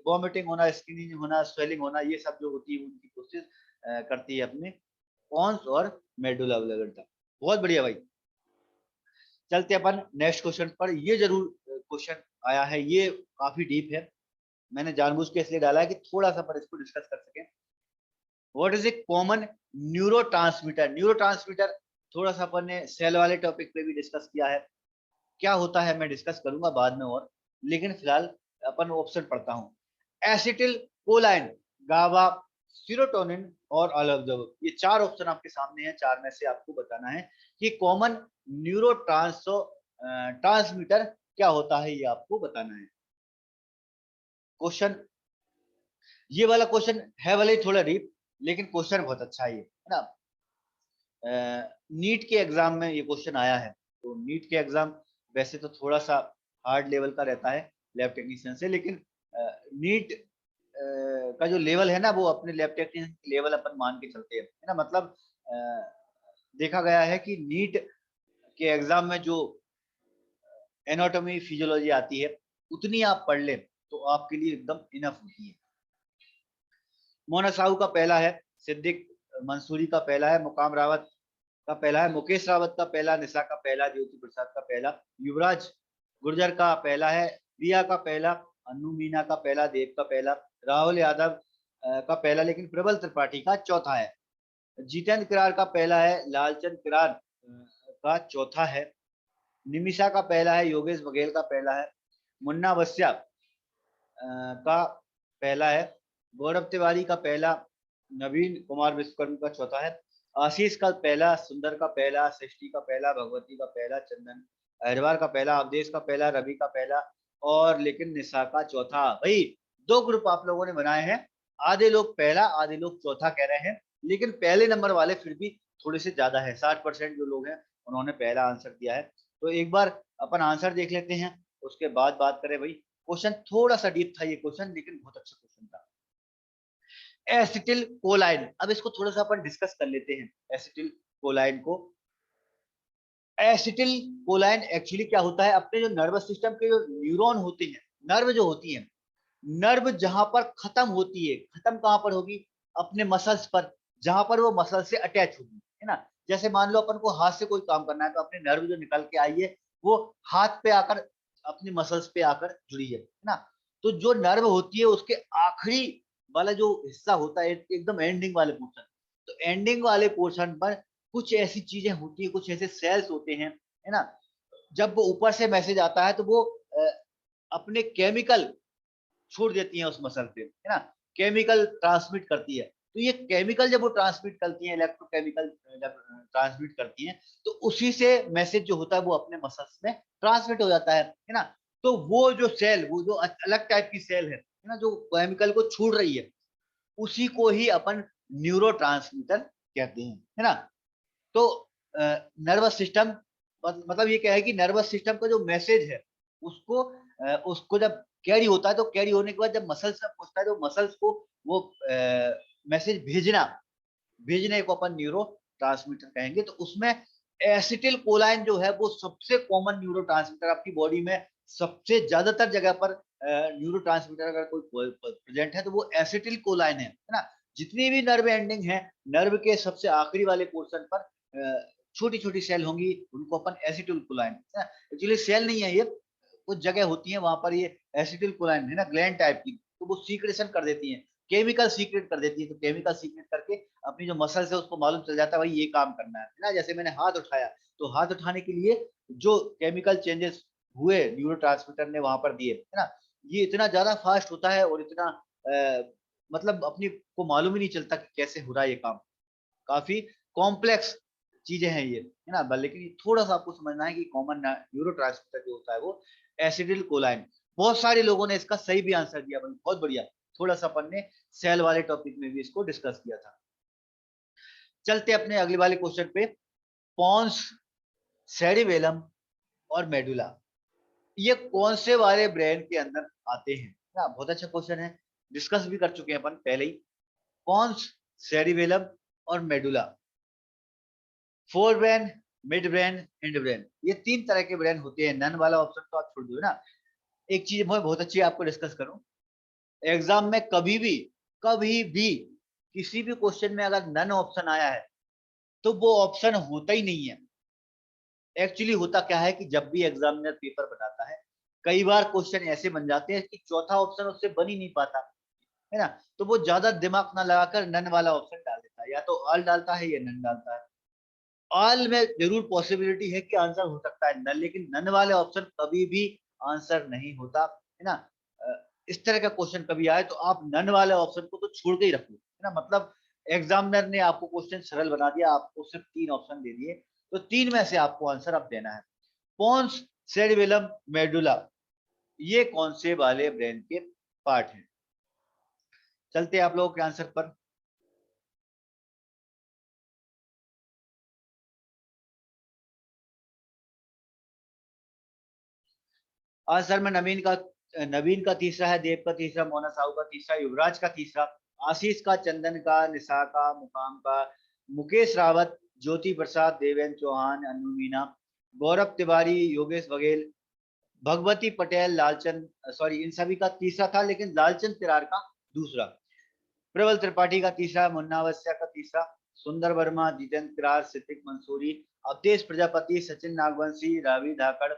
वॉमिटिंग होना, स्किनिंग होना, स्वेलिंग होना, ये सब जो होती है उनकी कोशिश करती है अपने पॉन्स और मेडुला ओब्लांगेटा। बहुत बढ़िया भाई, चलते अपन नेक्स्ट क्वेश्चन पर। ये जरूर क्वेश्चन आया है, ये काफी डीप है, मैंने जानबूझ के इसलिए डाला है कि थोड़ा सा पर इसको डिस्कस कर सकें। What is a common neuro transmitter. Neuro transmitter थोड़ा सा अपन ने सेल वाले टॉपिक पे भी डिस्कस किया है, क्या होता है मैं डिस्कस करूंगा बाद में और, लेकिन फिलहाल अपन ऑप्शन पढ़ता हूँ। एसिटिल कोलाइन, गावा, सीरोटोनिन और अल्फाडोप, ये चार ऑप्शन आपके सामने हैं। चार में से आपको बताना है कि कॉमन न्यूरो ट्रांसमीटर क्या होता है, ये आपको बताना है। क्वेश्चन, ये वाला क्वेश्चन है भले ही थोड़ा डीप, लेकिन क्वेश्चन बहुत अच्छा है ये, है ना। नीट के एग्जाम में ये क्वेश्चन आया है। तो नीट के एग्जाम वैसे तो थोड़ा सा हार्ड लेवल का रहता है लैब टेक्नीशियन से, लेकिन नीट का जो लेवल है ना वो अपने लैब टेक्नीशियन लेवल अपन मान के चलते हैं, है ना। मतलब देखा गया है कि नीट के एग्जाम में जो एनाटॉमी फिजियोलॉजी आती है उतनी आप पढ़ ले तो आपके लिए एकदम इनफ होती है। मोना साहू का पहला है, सिद्दीक मंसूरी का पहला है, मुकाम रावत का पहला है, मुकेश रावत का पहला, निशा का पहला, ज्योति प्रसाद का पहला, युवराज गुर्जर का पहला है, प्रिया का पहला, अन्नू मीना का पहला, देव का पहला, राहुल यादव का पहला लेकिन प्रबल त्रिपाठी का चौथा है, जितेंद्र किरार का पहला है, लालचंद किरार का चौथा है, निमिषा का पहला है, योगेश बघेल का पहला है, मुन्ना वस्या का पहला है, गौरव तिवारी का पहला, नवीन कुमार विश्वकर्म का चौथा है, आशीष का पहला, सुंदर का पहला, सृष्टि का पहला, भगवती का पहला, चंदन अहरवार का पहला, अवधेश का पहला, रवि का पहला और लेकिन निशा का चौथा। भाई दो ग्रुप आप लोगों ने बनाए हैं, आधे लोग पहला आधे लोग चौथा कह रहे हैं, लेकिन पहले नंबर वाले फिर भी थोड़े से ज्यादा है, 60% जो लोग हैं उन्होंने पहला आंसर दिया है। तो एक बार अपन आंसर देख लेते हैं, उसके बाद बात करें। भाई क्वेश्चन थोड़ा सा डीप था ये क्वेश्चन, लेकिन बहुत अच्छा क्वेश्चन था। एसिटिल कोलाइन, अब इसको थोड़ा सा अपन डिस्कस कर लेते हैं एसिटिल कोलाइन को। एसिटिल कोलाइन एक्चुअली क्या होता है, अपने जो नर्वस सिस्टम के जो न्यूरॉन होते हैं, नर्व जो होती है, नर्व जहां पर खत्म होती है, खत्म कहां पर होगी, अपने मसल्स पर, जहां पर वो मसल से अटैच होगी, है ना। जैसे मान लो अपन को हाथ से कोई काम करना है, तो अपने नर्व जो निकल के आई है वो हाथ पे आकर अपनी मसल्स पे आकर जुड़ी है ना। तो जो नर्व होती है उसके आखिरी वाला जो हिस्सा होता है, एकदम एंडिंग वाले पोर्शन, तो एंडिंग वाले पोर्शन पर कुछ ऐसी चीजें होती है, कुछ ऐसे सेल्स होते हैं, है ना। जब वो ऊपर से मैसेज आता है तो वो अपने केमिकल छोड़ देती हैं उस मसल पे, है ना, केमिकल ट्रांसमिट करती है। तो ये केमिकल जब वो ट्रांसमिट करती है, इलेक्ट्रोकेमिकल जब ट्रांसमिट करती हैं, तो उसी से मैसेज जो होता है वो अपने मसल्स में ट्रांसमिट हो जाता है ना। तो वो जो सेल, वो जो अलग टाइप की सेल है ना, जो केमिकल को छोड़ रही है, उसी को ही अपन न्यूरो कहते हैं, है ना। तो नर्वस सिस्टम, मतलब ये क्या है कि नर्वस सिस्टम का जो मैसेज है उसको जब कैरी होता है, तो कैरी होने के बाद जब मसल्स में पहुंचता है, तो मसल्स को वो मैसेज भेजने को अपन न्यूरो ट्रांसमीटर कहेंगे। तो उसमें एसिटिल कोलाइन जो है वो सबसे कॉमन न्यूरो ट्रांसमीटर, आपकी बॉडी में सबसे ज्यादातर जगह पर न्यूरो ट्रांसमीटर अगर कोई प्रेजेंट है तो वो एसिटिल कोलाइन है ना। जितनी भी नर्व एंडिंग है, नर्व के सबसे आखिरी वाले पोर्शन पर छोटी छोटी सेल होंगी, उनको अपन एसिटिल कोलाइन, एक्चुअली सेल नहीं है ये, कुछ जगह होती है वहां पर ये एसिटिल कोलाइन है ना, ग्लैंड टाइप की, तो वो सीक्रेशन कर देती है, केमिकल सीक्रेट कर देती है। तो केमिकल सीक्रेट करके अपनी जो मसल्स है उसको मालूम चल जाता है भाई ये काम करना है ना। जैसे मैंने हाथ उठाया, तो हाथ उठाने के लिए जो केमिकल चेंजेस हुए न्यूरोट्रांसमीटर ने वहां पर दिए, है ना, ये इतना ज्यादा फास्ट होता है और इतना मतलब अपनी को मालूम ही नहीं चलता कि कैसे हो रहा है ये काम। काफी कॉम्प्लेक्स चीजें हैं ये, है ना। लेकिन थोड़ा सा आपको समझना है कि कॉमन न्यूरो जो होता है वो एसिडिल कोलाइन। बहुत सारे लोगों ने इसका सही भी आंसर दिया भाई, बहुत बढ़िया। थोड़ा सा अपन ने सेल वाले टॉपिक में भी इसको डिस्कस किया था। चलते अपने अगले वाले क्वेश्चन पे। पॉन्स, सेरिबेलम और मेडुला, ये कौन से वाले ब्रेन के अंदर आते हैं ना। बहुत अच्छा क्वेश्चन है, डिस्कस भी कर चुके हैं अपन पहले ही। पॉन्स, सेरिबेलम और medulla, fore brain, mid brain, hind brain, ये तीन तरह के ब्रेन होते हैं। नन वाला ऑप्शन तो आप छोड़ दो ना। एक चीज मैं बहुत अच्छी आपको डिस्कस करूं, एग्जाम में कभी भी किसी भी क्वेश्चन में अगर नन ऑप्शन आया है तो वो ऑप्शन होता ही नहीं है। एक्चुअली होता क्या है कि जब भी एग्जामिनर पेपर बनाता है, कई बार क्वेश्चन ऐसे बन जाते हैं कि चौथा ऑप्शन उससे बन ही नहीं पाता, है ना। तो वो ज्यादा दिमाग ना लगाकर नन वाला ऑप्शन डाल देता है, या तो ऑल डालता है या नन डालता है। ऑल में जरूर पॉसिबिलिटी है कि आंसर हो सकता है नन, लेकिन नन वाले ऑप्शन कभी भी आंसर नहीं होता, है ना। इस तरह का क्वेश्चन कभी आए तो आप नन वाले ऑप्शन को तो छोड़ के ही रखो, है ना। मतलब एग्जामिनर ने आपको क्वेश्चन सरल बना दिया, आपको सिर्फ तीन ऑप्शन दे दिए, तो तीन में से आपको आंसर अब देना है। पोन्स, सेरिबेलम, मेडुला, ये कौन से वाले ब्रेन के पार्ट हैं। चलते हैं आप लोगों के आंसर पर। आंसर में नवीन का तीसरा है, देव का तीसरा, मोना साहू का तीसरा, युवराज का तीसरा, आशीष का, चंदन का, निशा का, मुकाम का, मुकेश रावत, ज्योति प्रसाद, देवेंद्र चौहान, अनु मीना, गौरव तिवारी, योगेश बघेल, भगवती पटेल, लालचंद, सॉरी इन सभी का तीसरा था, लेकिन लालचंद तिरार का दूसरा, प्रबल त्रिपाठी का तीसरा, मुन्ना अवस्थिया का तीसरा, सुंदर वर्मा, जितेंद्र तिरार, सिद्दिक मंसूरी, अवधेश प्रजापति, सचिन नागवंशी, रावी धाकड़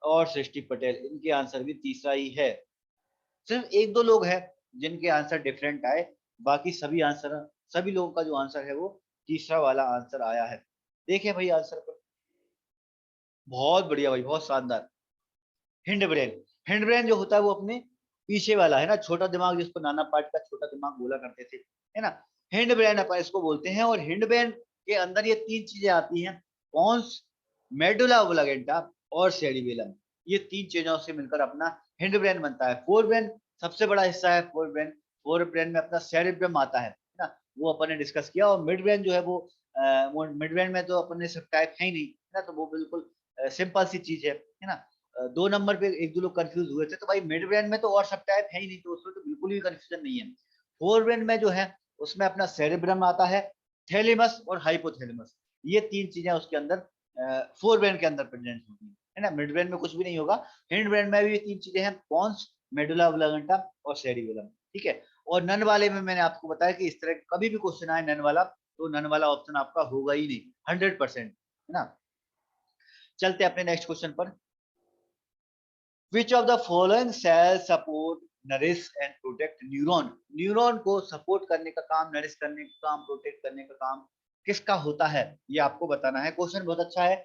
और सृष्टि पटेल, इनके आंसर भी तीसरा ही है। सिर्फ एक दो लोग हैं जिनके आंसर डिफरेंट आए, बाकी सभी लोगों का जो आंसर है वो तीसरा वाला आंसर आया है। देखिए भाई आंसर पर, बहुत बढ़िया भाई, बहुत शानदार। हिंड ब्रेन, हिंड ब्रेन जो होता है वो अपने पीछे वाला है ना, छोटा दिमाग जिसको नाना पार्ट का छोटा दिमाग बोला करते थे, है ना। हिंड ब्रेन अपन इसको बोलते हैं। और हिंड ब्रेन के अंदर ये तीन चीजें आती हैं, पोन्स, मेडुला ओब्लांगेटा और सेरिबेलम। ये तीन चीजों से मिलकर अपना हिंड ब्रेन बनता है। फोर ब्रेन सबसे बड़ा हिस्सा है, फोर ब्रेन। फोर ब्रेन में अपना सेरिब्रम आता है ना, वो अपन ने डिस्कस किया। और मिड ब्रेन जो है वो मिड ब्रेन में तो अपन ने सब टाइप है ही नहीं ना, तो वो बिल्कुल सिंपल सी चीज है ना। 2 नंबर पे एक दो लोग कंफ्यूज हुए थे, तो भाई मिड ब्रेन में तो और सब टाइप है ही नहीं, तो उसमें तो बिल्कुल भी कंफ्यूजन नहीं है। फोर ब्रेन में जो है उसमें अपना सेरिब्रम आता है, थैलेमस और हाइपोथैलेमस, ये तीन चीजें उसके अंदर फोर ब्रेन के अंदर प्रेजेंट होती है ना। मिड ब्रेन में कुछ भी नहीं होगा। हिंड ब्रेन में भी ये तीन चीजें हैं, पोन्स, मेडुला ओब्लांगेटा और सेरिबेलम, ठीक है। और नन वाले में मैंने आपको बताया कि इस तरह कभी भी क्वेश्चन आए नन वाला, तो नन वाला ऑप्शन आपका होगा ही नहीं 100%, है ना। चलते अपने नेक्स्ट क्वेश्चन पर। Which of the following cells support, nourish and protect neuron? Neuron को सपोर्ट करने का काम, नरिश करने का काम, प्रोटेक्ट करने का काम किसका होता है, ये आपको बताना है। क्वेश्चन बहुत अच्छा है।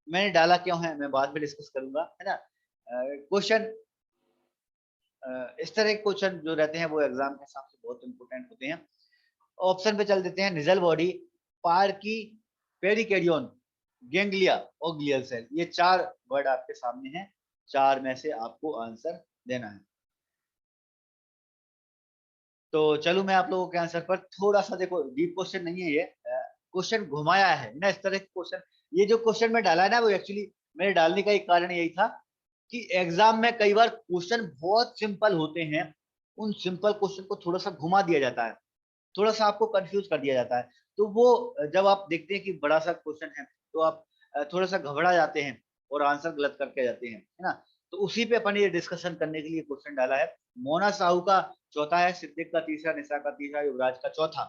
मैंने डाला क्यों है मैं बाद में डिस्कस करूंगा, है ना। क्वेश्चन इस तरह के क्वेश्चन जो रहते हैं वो एग्जाम के हिसाब से बहुत इंपॉर्टेंट होते हैं। ऑप्शन पे चल देते हैं। निजल बॉडी, पार्की, पेरिकेडियन, गेंगलिया और ग्लियल सेल। ये चार वर्ड आपके सामने हैं, चार में से आपको आंसर देना है। तो चलो मैं आप लोगों के आंसर पर थोड़ा सा, देखो डीप क्वेश्चन नहीं है ये, क्वेश्चन घुमाया है ना इस तरह के क्वेश्चन। ये जो क्वेश्चन में डाला है ना, वो एक्चुअली मेरे डालने का एक कारण यही था कि एग्जाम में कई बार क्वेश्चन बहुत सिंपल होते हैं, उन सिंपल क्वेश्चन को थोड़ा सा घुमा दिया जाता है, थोड़ा सा आपको कंफ्यूज कर दिया जाता है। तो वो जब आप देखते हैं कि बड़ा सा क्वेश्चन है, तो आप थोड़ा सा घबरा जाते हैं और आंसर गलत करके जाते हैं, है ना। तो उसी पे अपन ये डिस्कशन करने के लिए क्वेश्चन डाला है। मोना साहू का चौथा है, सिद्दीक का तीसरा, निशा का तीसरा, युवराज का चौथा,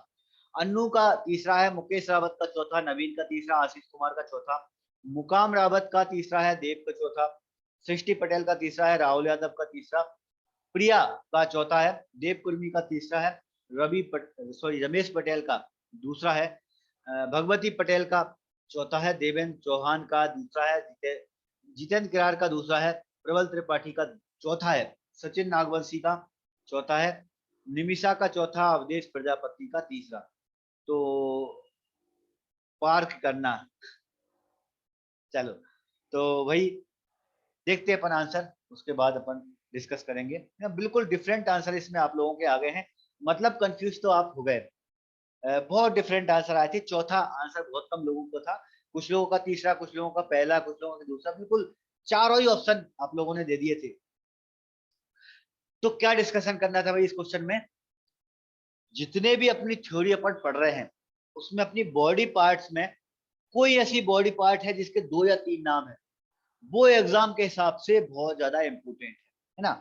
अन्नू का तीसरा है, मुकेश रावत का चौथा, नवीन का तीसरा, आशीष कुमार का चौथा, मुकाम रावत का तीसरा है, देव का चौथा, सृष्टि पटेल का तीसरा है, राहुल यादव का तीसरा, प्रिया का चौथा है, देव कुर्मी का तीसरा है, रमेश पटेल का दूसरा है, भगवती पटेल का चौथा है, देवेंद्र चौहान का दूसरा है, जितेंद्र किरार का दूसरा है, प्रबल त्रिपाठी का चौथा है, सचिन नागवंशी का चौथा है, निमिषा का चौथा, अवधेश प्रजापति का तीसरा। तो पार्क करना, चलो तो भाई देखते हैं अपन आंसर, उसके बाद अपन डिस्कस करेंगे। बिल्कुल डिफरेंट आंसर इसमें आप लोगों के आ गए हैं, मतलब कंफ्यूज तो आप हो गए। बहुत डिफरेंट आंसर आए थे। चौथा आंसर बहुत कम लोगों को था, कुछ लोगों का तीसरा, कुछ लोगों का पहला, कुछ लोगों का दूसरा, बिल्कुल चारों ही ऑप्शन आप लोगों ने दे दिए थे। तो क्या डिस्कशन करना था भाई इस क्वेश्चन में, जितने भी अपनी थ्योरी अपन पढ़ रहे हैं उसमें अपनी बॉडी पार्ट्स में कोई ऐसी बॉडी पार्ट है जिसके 2 या 3 नाम है, वो एग्जाम के हिसाब से बहुत ज्यादा इंपोर्टेंट है ना।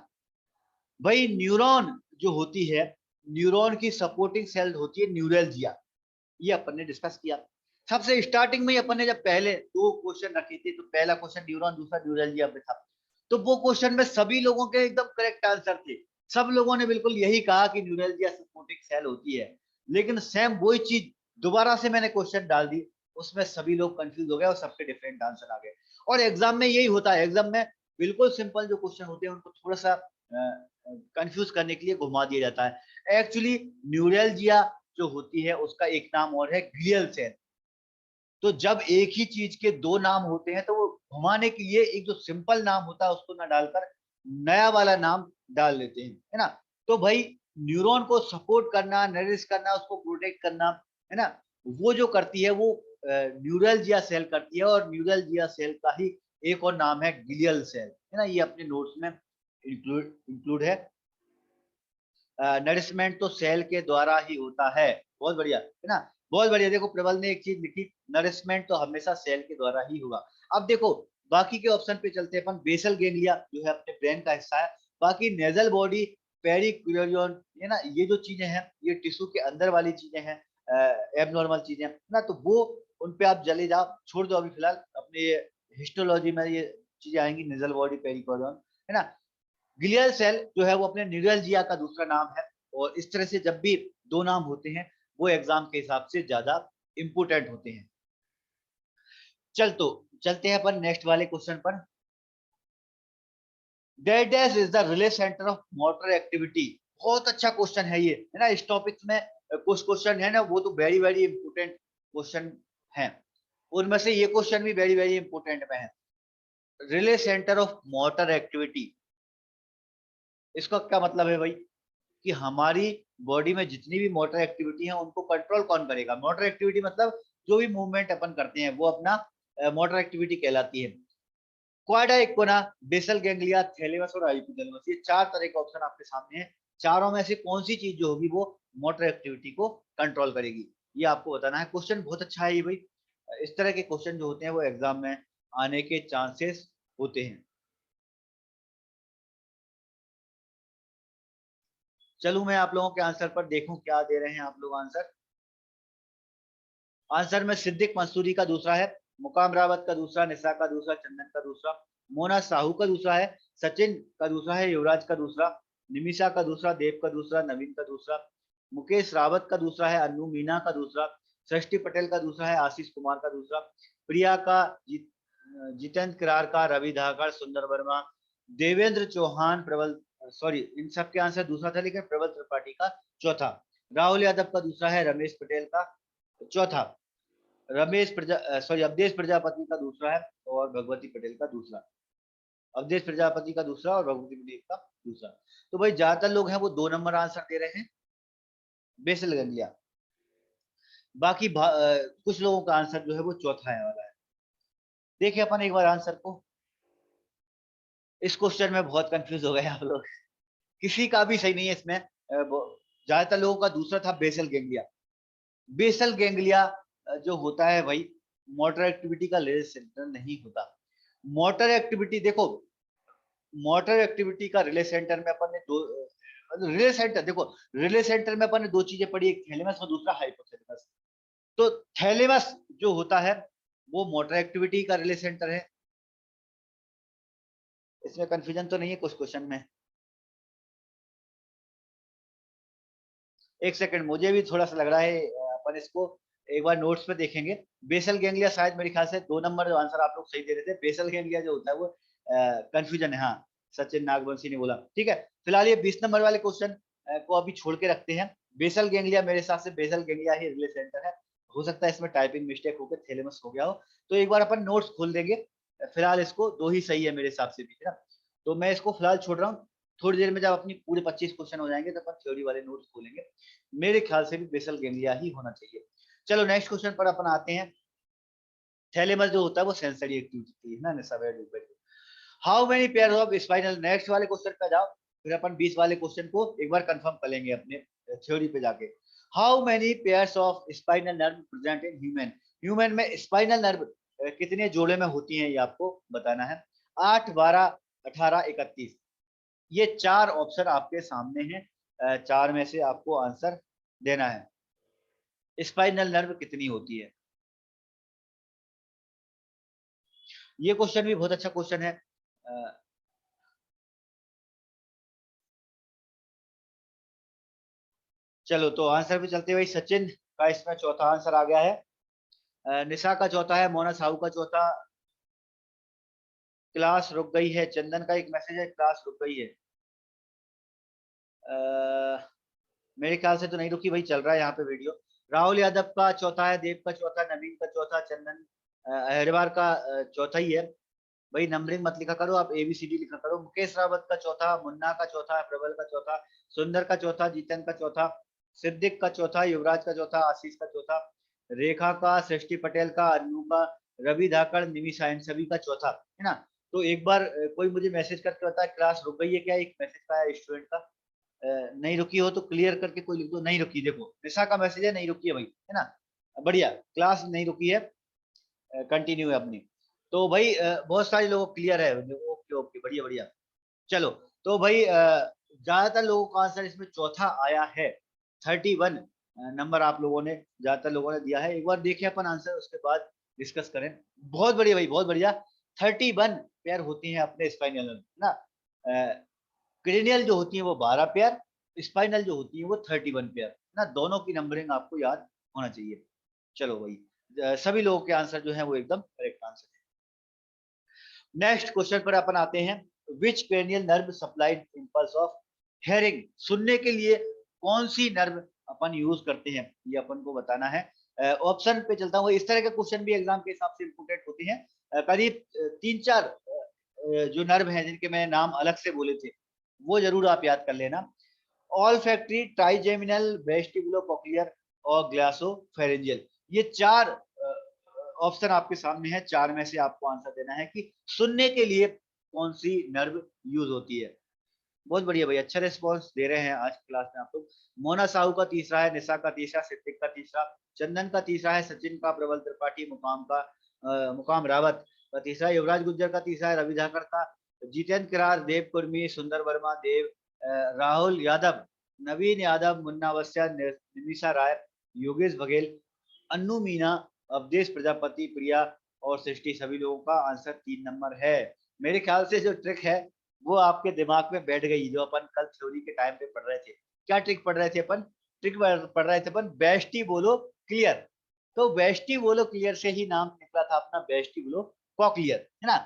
भाई न्यूरॉन जो होती है, न्यूरॉन की सपोर्टिंग सेल होती है न्यूरलजिया, ये अपन ने डिस्कस किया। सबसे स्टार्टिंग में अपन ने जब पहले 2 क्वेश्चन रखे थे, तो पहला क्वेश्चन न्यूरॉन, दूसरा न्यूरलजिया पे था, तो वो क्वेश्चन में सभी लोगों के एकदम करेक्ट आंसर थे। सब लोगों ने बिल्कुल यही कहा कि न्यूरलजिया सपोर्टिंग सेल होती है। लेकिन सेम वही चीज दोबारा से मैंने क्वेश्चन डाल दी, उसमें सभी लोग कंफ्यूज हो गए और सबके डिफरेंट आंसर आ गए। और एग्जाम में यही होता है, एग्जाम में बिल्कुल सिंपल जो क्वेश्चन होते हैं उनको थोड़ा सा कंफ्यूज करने के लिए घुमा दिया जाता है। एक्चुअली न्यूरलजिया जो होती है उसका एक नाम और है ग्लियल सेल। तो जब एक ही चीज के 2 नाम होते हैं, तो वो घुमाने के लिए एक जो सिंपल नाम होता है उसको ना डालकर नया वाला नाम डाल देते हैं, है ना। तो भाई न्यूरॉन को सपोर्ट करना, नरिश करना, उसको प्रोटेक्ट करना, है ना, वो जो करती है वो न्यूरलजिया सेल करती है। और न्यूरलजिया सेल का ही एक और नाम है ग्लियल सेल, है ना। ये अपने नोट्स में इंक्लूड है। नरिशमेंट तो सेल के द्वारा ही होता है। बहुत बढ़िया, है ना, बहुत बढ़िया। देखो प्रबल ने एक चीज लिखी, नरिशमेंट तो हमेशा सेल के द्वारा ही होगा। अब देखो बाकी के ऑप्शन पे चलते हैं अपन। बेसल गेंगलिया जो है अपने ब्रेन का हिस्सा है। बाकी नेजल बॉडी, पेरिक्यूरियन, है ना, ये जो चीजें हैं ये टिश्यू के अंदर वाली चीजें हैं, एबनॉर्मल चीजें ना, तो वो उन पे आप जले जाओ, छोड़ दो अभी फिलहाल। अपने हिस्टोलॉजी में ये चीजें आएंगी, नेजल बॉडी, पेरिक्यूरियन, है ना। ग्लियल सेल जो है वो अपने न्यूरलजिया का दूसरा नाम है। और इस तरह से जब भी 2 नाम होते हैं वो एग्जाम के हिसाब से ज्यादा इंपोर्टेंट होते हैं। चलते हैं अपन नेक्स्ट वाले क्वेश्चन पर। डेडेस is the relay centre of motor activity. बहुत अच्छा क्वेश्चन है ये, है ना। इस टॉपिक में कुछ क्वेश्चन है ना, वो तो वेरी वेरी इंपोर्टेंट क्वेश्चन हैं, उनमें से ये क्वेश्चन भी वेरी वेरी इंपॉर्टेंट में है। Relay centre of motor activity, इसका क्या मतलब है भाई कि हमारी बॉडी में जितनी भी मोटर एक्टिविटी है उनको कंट्रोल कौन करेगा। मोटर एक्टिविटी मतलब जो भी मूवमेंट अपन करते हैं वो अपना मोटर एक्टिविटी कहलाती है। क्वाडा इक्विना, बेसल गैंग्लिया, थैलेमस और हाइपोथैलेमस, ये चार तरह के ऑप्शन आपके सामने हैं। चारों में से कौन सी चीज जो होगी वो मोटर एक्टिविटी को कंट्रोल करेगी, ये आपको बताना है। क्वेश्चन बहुत अच्छा है ये भाई, इस तरह के क्वेश्चन जो होते हैं वो एग्जाम में आने के चांसेस होते हैं। चलूं मैं आप लोगों के आंसर पर देखूं क्या दे रहे हैं आप लोग आंसर। आंसर में सिद्दीक मंसूरी का दूसरा है, मुकाम रावत का दूसरा, निशा का दूसरा, चंदन का दूसरा, मोना साहू का दूसरा है, सचिन का दूसरा है, युवराज का दूसरा, निमिषा का दूसरा, देव का दूसरा, नवीन का दूसरा, मुकेश रावत का दूसरा है, अनु मीना का दूसरा, सृष्टि पटेल का दूसरा है, आशीष कुमार का दूसरा, प्रिया का, जितेंद्र किरार का, रवि धाकड़, सुंदर वर्मा, देवेंद्र चौहान, प्रबल, सॉरी इन सब के आंसर दूसरा था लेकिन प्रबल त्रिपाठी का चौथा, राहुल यादव का दूसरा है, रमेश पटेल का चौथा, अवधेश प्रजापति का दूसरा है और भगवती पटेल का दूसरा, अवधेश प्रजापति का दूसरा और भगवती पटेल का दूसरा। तो भाई ज्यादातर लोग हैं वो 2 नंबर आंसर दे रहे हैं, बेसल गंगलिया। बाकी कुछ लोगों का आंसर जो है वो चौथा है वाला है। देखिए अपन एक बार आंसर को, इस क्वेश्चन में बहुत कंफ्यूज हो गए आप लोग, किसी का भी सही नहीं है इसमें। ज्यादातर लोगों का दूसरा था बेसल गैंग्लिया। बेसल गैंग्लिया जो होता है भाई मोटर एक्टिविटी का रिले सेंटर नहीं होता। मोटर एक्टिविटी देखो, मोटर एक्टिविटी का रिले सेंटर में अपन ने दो, रिले सेंटर देखो, रिले सेंटर में अपन ने दो चीजें पढ़ी, एक थैलेमस और दूसरा हाइपोथैलेमस। तो थैलेमस जो होता है वो मोटर एक्टिविटी का रिले सेंटर है, इसमें कंफ्यूजन तो नहीं है कुछ क्वेश्चन में। एक सेकंड, मुझे भी थोड़ा सा लग रहा है, अपन इसको एक बार नोट्स में देखेंगे। बेसल गैंग्लिया शायद मेरे ख्याल से 2 नंबर जो आंसर आप लोग सही दे रहे थे, बेसल गैंग्लिया जो होता है वो कंफ्यूजन है। हाँ, सचिन नागवंशी ने बोला, ठीक है। फिलहाल ये 20 नंबर वाले क्वेश्चन को अभी छोड़ के रखते हैं। बेसल गैंग्लिया, मेरे हिसाब से बेसल गैंग्लिया ही रिले सेंटर है, हो सकता है इसमें टाइपिंग मिस्टेक होकर थैलेमस हो गया हो, तो एक बार अपन नोट्स खोल देंगे। फिलहाल इसको दो ही सही है मेरे हिसाब से भी, है ना। तो मैं इसको फिलहाल छोड़ रहा हूँ, थोड़ी देर में जब अपनी पूरे 25 क्वेश्चन हो जाएंगे तो अपन थ्योरी वाले नोट्स खोलेंगे। मेरे ख्याल से भी बेसल गैंग्लिया ही होना चाहिए। चलो नेक्स्ट क्वेश्चन पर अपन आते हैं। थैलेमस जो होता है वो सेंसरी एक्टिविटी है ना, Nisha. How many pair of spinal, next वाले क्वेश्चन पे जाओ, फिर अपन 20 वाले क्वेश्चन को एक बार कंफर्म कर लेंगे अपने थ्योरी पे जाके। How many pairs of spinal nerve present in human, human में स्पाइनल नर्व कितने जोड़े में होती हैं ये आपको बताना है। 8, 12, 18, 31, ये चार ऑप्शन आपके सामने हैं, चार में से आपको आंसर देना है। स्पाइनल नर्व कितनी होती है, ये क्वेश्चन भी बहुत अच्छा क्वेश्चन है। चलो तो आंसर पे चलते हुए, सचिन का इसमें चौथा आंसर आ गया है, निशा का चौथा है, मोना साहू का चौथा, क्लास रुक गई है, चंदन का एक मैसेज है क्लास रुक गई है। मेरे ख्याल से तो नहीं रुकी भाई, चल रहा है यहाँ पे वीडियो। राहुल यादव का चौथा है, देव का चौथा, नवीन का चौथा, चंदन अहरवार का चौथा ही है। भाई नंबरिंग मत लिखा करो, आप ABCD लिखा करो। मुकेश रावत का चौथा, मुन्ना का चौथा, प्रबल का चौथा, सुंदर का चौथा, जीतन का चौथा, सिद्दीक का चौथा, युवराज का चौथा, आशीष का चौथा, रेखा का, सृष्टि पटेल का, अनु का, रवि धाकड़, निमिषा, इन सभी का चौथा, है ना। तो एक बार कोई मुझे मैसेज करके बताए क्लास रुक गई है क्या, एक मैसेज का है स्टूडेंट का। नहीं रुकी हो तो क्लियर करके कोई लिख दो, नहीं रुकी। देखो निशा का मैसेज है नहीं रुकी है भाई, है ना, बढ़िया, क्लास नहीं रुकी है, कंटिन्यू है अपनी। तो भाई बहुत सारे लोग क्लियर है, ओके ओके, बढ़िया बढ़िया। चलो तो भाई ज्यादातर लोगों का आंसर इसमें चौथा आया है। 31 नंबर आप लोगों ने, ज्यादातर लोगों ने दिया है। एक बार देखें अपन आंसर, उसके बाद डिस्कस करें। बहुत बढ़िया भाई, बहुत बढ़िया। 31 पेयर होती हैं अपने स्पाइनल ना, क्रेनियल जो होती है वो 12 पेयर, स्पाइनल जो होती है वो 31 पेयर ना, दोनों की नंबरिंग आपको याद होना चाहिए। चलो भाई सभी लोगों के आंसर जो है वो एकदम करेक्ट आंसर है। नेक्स्ट क्वेश्चन पर अपन आते हैं। Which cranial nerve supplied impulse of hearing, सुनने के लिए कौन सी नर्व अपन यूज करते हैं, ये अपन को बताना है। ऑप्शन पे चलता हूँ। इस तरह के क्वेश्चन भी एग्जाम के हिसाब से इम्पोर्टेंट होते हैं। करीब 3-4 जो नर्व हैं जिनके मैंने नाम अलग से बोले थे वो जरूर आप याद कर लेना। ऑल फैक्ट्री, ट्राइजेमिनल, वेस्टिबुलोकोक्लियर और ग्लासोफेरेंजियल, ये 4 ऑप्शन आपके सामने है। 4 में से आपको आंसर देना है कि सुनने के लिए कौन सी नर्व यूज होती है। बहुत बढ़िया भाई, अच्छा रिस्पॉन्स दे रहे हैं आज क्लास में आप लोग। मोना साहू का तीसरा है, निशा का तीसरा, सिद्दीक का तीसरा, चंदन का तीसरा है, सचिन का, प्रबल त्रिपाठी, मुकाम रावत का तीसरा, युवराज गुज्जर का तीसरा है, रवि धाकड़ का, जितेंद्र किरार, देव कुर्मी, सुंदर वर्मा, राहुल यादव, नवीन यादव, मुन्ना अवस्थिया, निमिषा राय, योगेश बघेल, अन्नू मीना, अवधेश प्रजापति, प्रिया और सृष्टि, सभी लोगों का आंसर 3 नंबर है। मेरे ख्याल से जो ट्रिक है वो आपके दिमाग में बैठ गई, जो अपन कल थ्योरी के टाइम पे पढ़ रहे थे। क्या ट्रिक पढ़ रहे थे अपन? ट्रिक पढ़ रहे थे अपन, बेस्टी बोलो क्लियर। तो बेस्टी बोलो क्लियर से ही नाम निकला था अपना, बेस्टी बोलो कॉक्लियर, है ना।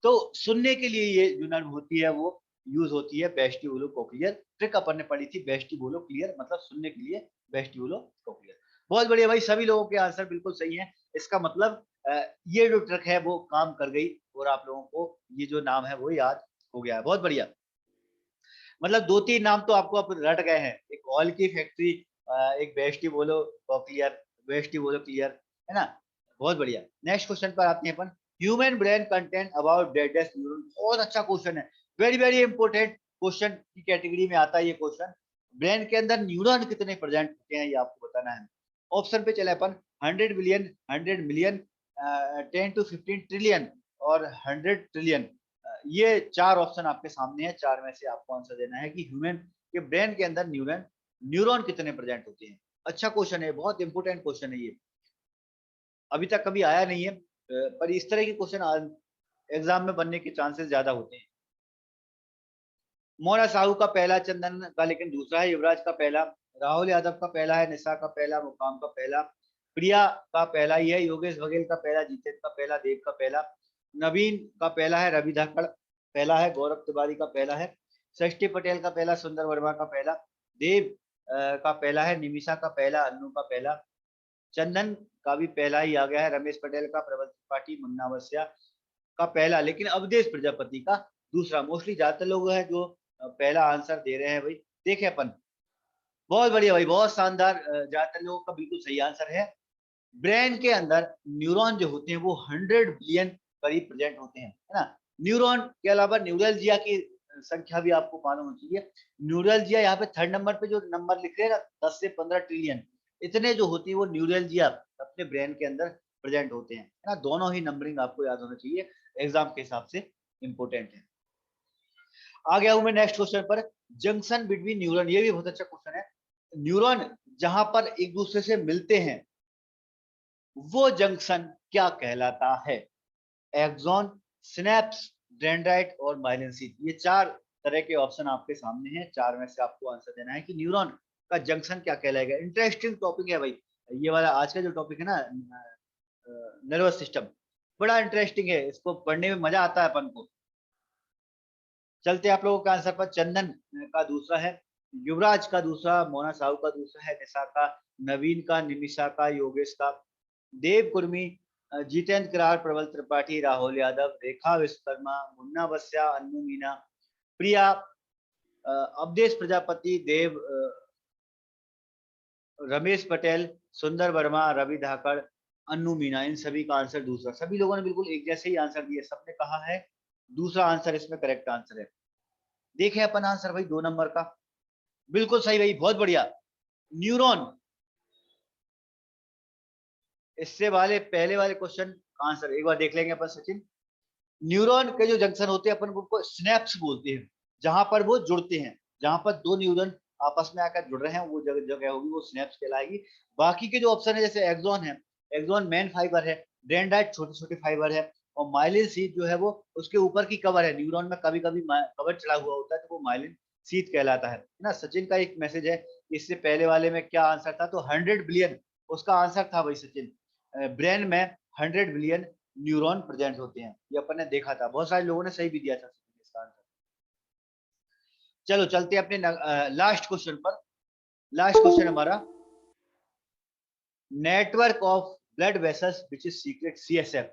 तो सुनने के लिए ये जो नर्व होती है वो यूज होती है बेस्टी बोलो कॉक्लियर। ट्रिक अपन ने पढ़ी थी बेस्टी बोलो क्लियर, मतलब सुनने के लिए बेस्टी बोलो कॉक्लियर। बहुत बढ़िया भाई, सभी लोगों के आंसर बिल्कुल सही है। इसका मतलब ये जो ट्रिक है वो काम कर गई और आप लोगों को ये जो नाम है वो याद हो गया है। बहुत बढ़िया, मतलब 2-3 नाम तो आपको अब रट गए हैं, एक ऑयल की फैक्ट्री, एक बेस्टी बोलो क्लियर, बेस्टी बोलो क्लियर, है ना। बहुत बढ़िया, नेक्स्ट क्वेश्चन पर आते हैं अपन। ह्यूमन ब्रेन कंटेंट अबाउट डेडेस्ट न्यूरॉन, बहुत अच्छा क्वेश्चन है, वेरी वेरी इंपॉर्टेंट क्वेश्चन की कैटेगरी में आता है ये क्वेश्चन। ब्रेन के अंदर न्यूरॉन कितने प्रेजेंट होते हैं ये आपको बताना है। ऑप्शन पे चले अपन, 100 बिलियन, 100 मिलियन, 10 to 15 ट्रिलियन और 100 ट्रिलियन। ये 4 ऑप्शन आपके सामने है, 4 में से आपको आंसर देना है कि ह्यूमन के ब्रेन के अंदर न्यूरॉन कितने प्रेजेंट होते हैं। अच्छा क्वेश्चन है, बहुत इंपॉर्टेंट क्वेश्चन है ये, अभी तक कभी आया नहीं है, पर इस तरह के क्वेश्चन एग्जाम में बनने के चांसेस ज्यादा होते हैं। मोना साहू का पहला, चंदन का लेकिन दूसरा है, युवराज का पहला, राहुल यादव का पहला है, निशा का पहला, मुकाम का पहला, प्रिया का पहला ही है, योगेश बघेल का पहला, जितेंद्र का पहला, देव का पहला, नवीन का पहला है, रवि धाकड़ पहला है, गौरव तिवारी का पहला है, षष्ठी पटेल का पहला, सुंदर वर्मा का पहला, देव का पहला है, निमिषा का पहला, अन्नू का पहला, चंदन का भी पहला ही आ गया है, रमेश पटेल का, प्रबल त्रिपाठी, मुन्ना अवस्थिया का पहला, लेकिन अवधेश प्रजापति का दूसरा। मोस्टली ज्यादातर लोग हैं जो पहला आंसर दे रहे हैं भाई, देखे अपन। बहुत बढ़िया भाई, बहुत शानदार, ज्यादातर लोगों का बिल्कुल सही आंसर है। ब्रेन के अंदर न्यूरॉन जो होते हैं वो 100 बिलियन करीब प्रेजेंट होते हैं, है ना। न्यूरॉन के अलावा न्यूरलजिया की संख्या भी आपको मालूम होनी चाहिए। न्यूरलजिया यहाँ पे 3rd नंबर पे जो नंबर लिख रहे हैं ना, 10 से 15 ट्रिलियन, इतने जो होती है वो न्यूरलजिया अपने ब्रेन के अंदर प्रेजेंट होते हैं, है ना। दोनों ही नंबरिंग आपको याद होना चाहिए, एग्जाम के हिसाब से इंपॉर्टेंट है। आ गया हूं मैं नेक्स्ट क्वेश्चन पर, जंक्शन बिटवीन न्यूरॉन, ये भी बहुत अच्छा क्वेश्चन है। न्यूरॉन जहां पर एक दूसरे से मिलते हैं वो जंक्शन क्या कहलाता है? एक्सॉन, सिनेप्स, डेंड्राइट और माइलिन शीथ, ये 4 तरह के ऑप्शन आपके सामने हैं। 4 में से आपको आंसर देना है कि न्यूरॉन का जंक्शन क्या कहलाएगा। इंटरेस्टिंग टॉपिक है भाई ये वाला, आज का जो टॉपिक है ना, नर्वस सिस्टम, बड़ा इंटरेस्टिंग है, इसको पढ़ने में मजा आता है अपन को। चलते आप लोगों का आंसर पर, चंदन का दूसरा है, युवराज का दूसरा, मोना साहू का दूसरा है, निशा का, नवीन का, निमिषा का, योगेश का, देव कुर्मी, जितेंद्र किरार, प्रबल त्रिपाठी, राहुल यादव, रेखा विश्वकर्मा, मुन्ना बस्या, अन्नू मीना, प्रिया, अवधेश प्रजापति, देव, रमेश पटेल, सुंदर वर्मा, रवि धाकड़, अन्नू मीना, इन सभी का आंसर दूसरा। सभी लोगों ने बिल्कुल एक जैसे ही आंसर दिए, सबने कहा है दूसरा आंसर इसमें करेक्ट आंसर है। देखें अपन आंसर भाई 2 नंबर का, बिल्कुल सही भाई, बहुत बढ़िया। न्यूरॉन, इससे वाले पहले वाले क्वेश्चन का आंसर एक बार देख लेंगे अपन सचिन। न्यूरॉन के जो जंक्शन होते हैं अपन उनको स्नैप्स बोलते हैं, जहां पर वो जुड़ते हैं, जहां पर 2 न्यूरॉन आपस में आकर जुड़ रहे हैं वो जगह जगह होगी वो स्नैप्स कहलाएगी। बाकी के जो ऑप्शन है जैसे एक्सॉन है, एक्सॉन मेन फाइबर है, डेंड्राइट छोटे छोटे फाइबर है, और माइलिन शीथ जो है वो उसके ऊपर की कवर है। न्यूरॉन में कभी कभी कवर चढ़ा हुआ होता है तो वो माइलिन शीथ कहलाता है ना। सचिन का एक मैसेज है, इससे पहले वाले में क्या आंसर था, तो 100 बिलियन उसका आंसर था भाई सचिन। ब्रेन में 100 बिलियन न्यूरॉन प्रेजेंट होते हैं, ये अपन ने देखा था, बहुत सारे लोगों ने सही भी दिया था इसका आंसर। चलो चलते हैं अपने लास्ट क्वेश्चन पर। लास्ट क्वेश्चन हमारा, network of blood vessels which is secret CSF।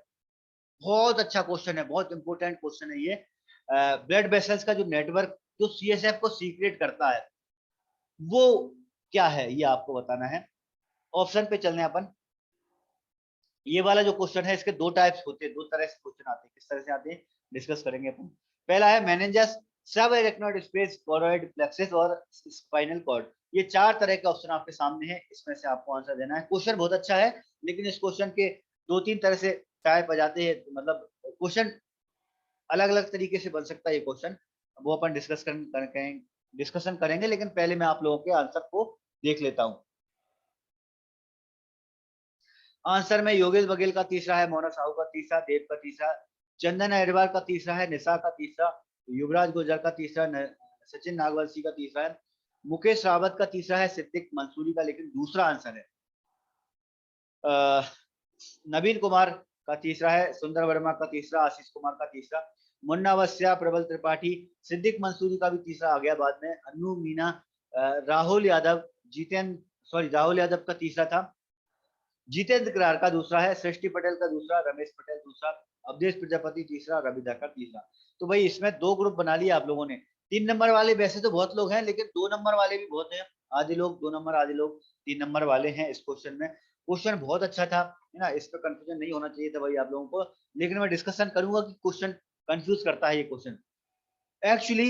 बहुत अच्छा क्वेश्चन है, बहुत इंपॉर्टेंट क्वेश्चन है ये। ब्लड वेसल्स का जो नेटवर्क जो CSF को सीक्रेट करता है वो क्या है, ये आपको बताना है। ऑप्शन पे चलने अपन। ये वाला जो क्वेश्चन है इसके दो टाइप्स होते हैं, दो तरह से क्वेश्चन आते हैं। किस तरह से आते हैं डिस्कस करेंगे अपन। पहला है मेनिंजस, सब एरेक्नोइड स्पेस, कोरोइड प्लेक्सिस और स्पाइनल कॉर्ड। ये चार तरह के ऑप्शन आपके सामने हैं, इसमें से आपको आंसर देना है। क्वेश्चन बहुत अच्छा है, लेकिन इस क्वेश्चन के दो तीन तरह से टाइप आ जाते हैं, मतलब क्वेश्चन अलग अलग तरीके से बन सकता है ये क्वेश्चन। वो अपन डिस्कशन करेंगे, लेकिन पहले मैं आप लोगों के आंसर को देख लेता हूँ। आंसर में योगेश बघेल का तीसरा है, मोना साहू का तीसरा, देव का तीसरा, चंदन अहरवाल का तीसरा है, निशा का तीसरा, युवराज गुर्जर का तीसरा, सचिन नागवंशी का तीसरा है, मुकेश रावत का तीसरा है, सिद्दीक मंसूरी का लेकिन दूसरा आंसर है। नवीन कुमार का तीसरा है, सुंदर वर्मा का तीसरा, आशीष कुमार का तीसरा, मुन्ना वस्या, प्रबल त्रिपाठी, सिद्दीक मंसूरी का भी तीसरा आ गया बाद में, अन्नू मीना, राहुल यादव, राहुल यादव का तीसरा था, जितेंद्र करार का दूसरा है, सृष्टि पटेल का दूसरा, रमेश पटेल दूसरा, अवधेश प्रजापति तीसरा, रवि धक्कर तीसरा। तो भाई इसमें दो ग्रुप बना लिया आप लोगों ने। 3 नंबर वाले वैसे तो बहुत लोग हैं, लेकिन 2 नंबर वाले भी बहुत हैं। आधे लोग 2 नंबर, आधे लोग 3 नंबर वाले हैं इस क्वेश्चन में। क्वेश्चन बहुत अच्छा था, है ना, इस पर कंफ्यूजन नहीं होना चाहिए था भाई आप लोगों को। लेकिन मैं डिस्कशन करूंगा कि क्वेश्चन कंफ्यूज करता है ये क्वेश्चन। एक्चुअली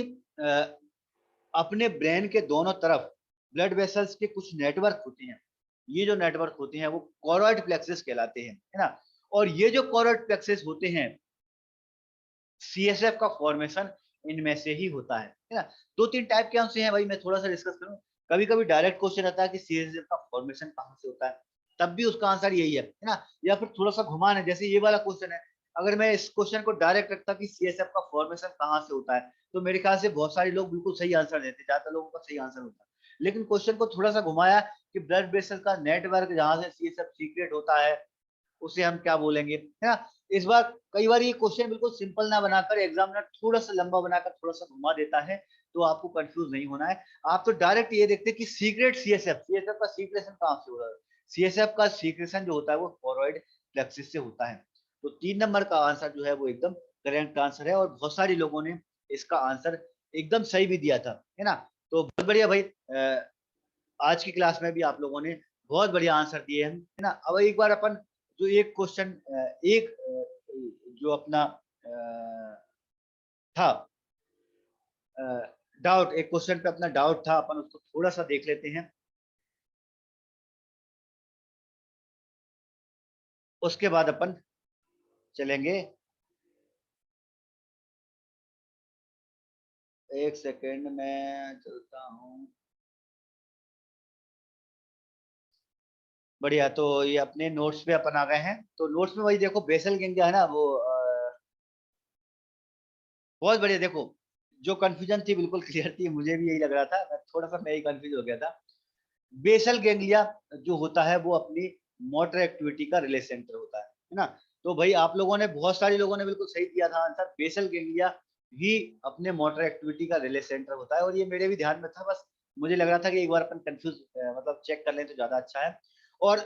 अपने ब्रेन के दोनों तरफ ब्लड वेसल्स के कुछ नेटवर्क होते हैं। ये जो नेटवर्क होते हैं वो कोरोइड प्लेक्सिस कहलाते हैं, है ना। और ये जो कोरोइड प्लेक्सिस होते हैं, CSF का फॉर्मेशन इनमें से ही होता है ना। दो तीन टाइप के अंश हैं भाई, मैं थोड़ा सा डिस्कस करूं। कभी कभी डायरेक्ट क्वेश्चन आता है कि CSF का फॉर्मेशन कहां से होता है, तब भी उसका आंसर यही है ना। या फिर थोड़ा सा घुमान है, जैसे ये वाला क्वेश्चन है, अगर मैं इस क्वेश्चन को डायरेक्ट रखता कि CSF का फॉर्मेशन कहां से होता है, तो मेरे ख्याल से बहुत सारे लोग बिल्कुल सही आंसर देते, ज्यादा लोगों का सही आंसर होता। लेकिन क्वेश्चन को थोड़ा सा घुमाया कि ब्लड वेसल का नेटवर्क जहां से CSF सीक्रेट होता है उसे हम क्या बोलेंगे, है ना। इस बार कई बार ये क्वेश्चन बिल्कुल सिंपल ना बनाकर एग्जामिनर थोड़ा सा लंबा बनाकर थोड़ा सा घुमा देता है, तो आपको कंफ्यूज नहीं होना है। आप तो डायरेक्ट ये देखते हैं कि सीक्रेट CSF का सीक्रेशन कहां से हो रहा है। CSF का सीक्रेशन जो होता है वो कोरोइड प्लेक्सिस से होता है। तो 3 नंबर का आंसर जो है वो एकदम करेक्ट आंसर है, और बहुत सारे लोगों ने इसका आंसर एकदम सही भी दिया था, है ना। तो बहुत बढ़िया भाई, आज की क्लास में भी आप लोगों ने बहुत बढ़िया आंसर दिए हैं, है ना। अब एक बार अपन जो एक क्वेश्चन, एक जो अपना था डाउट, एक क्वेश्चन पे अपना डाउट था, अपन उसको थोड़ा सा देख लेते हैं, उसके बाद अपन चलेंगे। एक सेकेंड में चलता हूँ। बढ़िया, तो ये अपने नोट्स पे अपन आ गए हैं। तो नोट्स में वही देखो, बेसल गैंग्लिया है ना वो, बहुत बढ़िया। देखो जो कंफ्यूजन थी बिल्कुल क्लियर थी, मुझे भी यही लग रहा था, मैं ही कंफ्यूज हो गया था। बेसल गैंग्लिया जो होता है वो अपनी मोटर एक्टिविटी का रिले सेंटर होता है ना। तो भाई आप लोगों ने, बहुत सारे लोगों ने बिल्कुल सही दिया था आंसर, बेसल गैंग्लिया ही अपने मोटर एक्टिविटी का रिले सेंटर होता है। और ये मेरे भी ध्यान में था, बस मुझे लग रहा था कि एक बार अपन कंफ्यूज मतलब चेक कर लें तो ज्यादा अच्छा है। और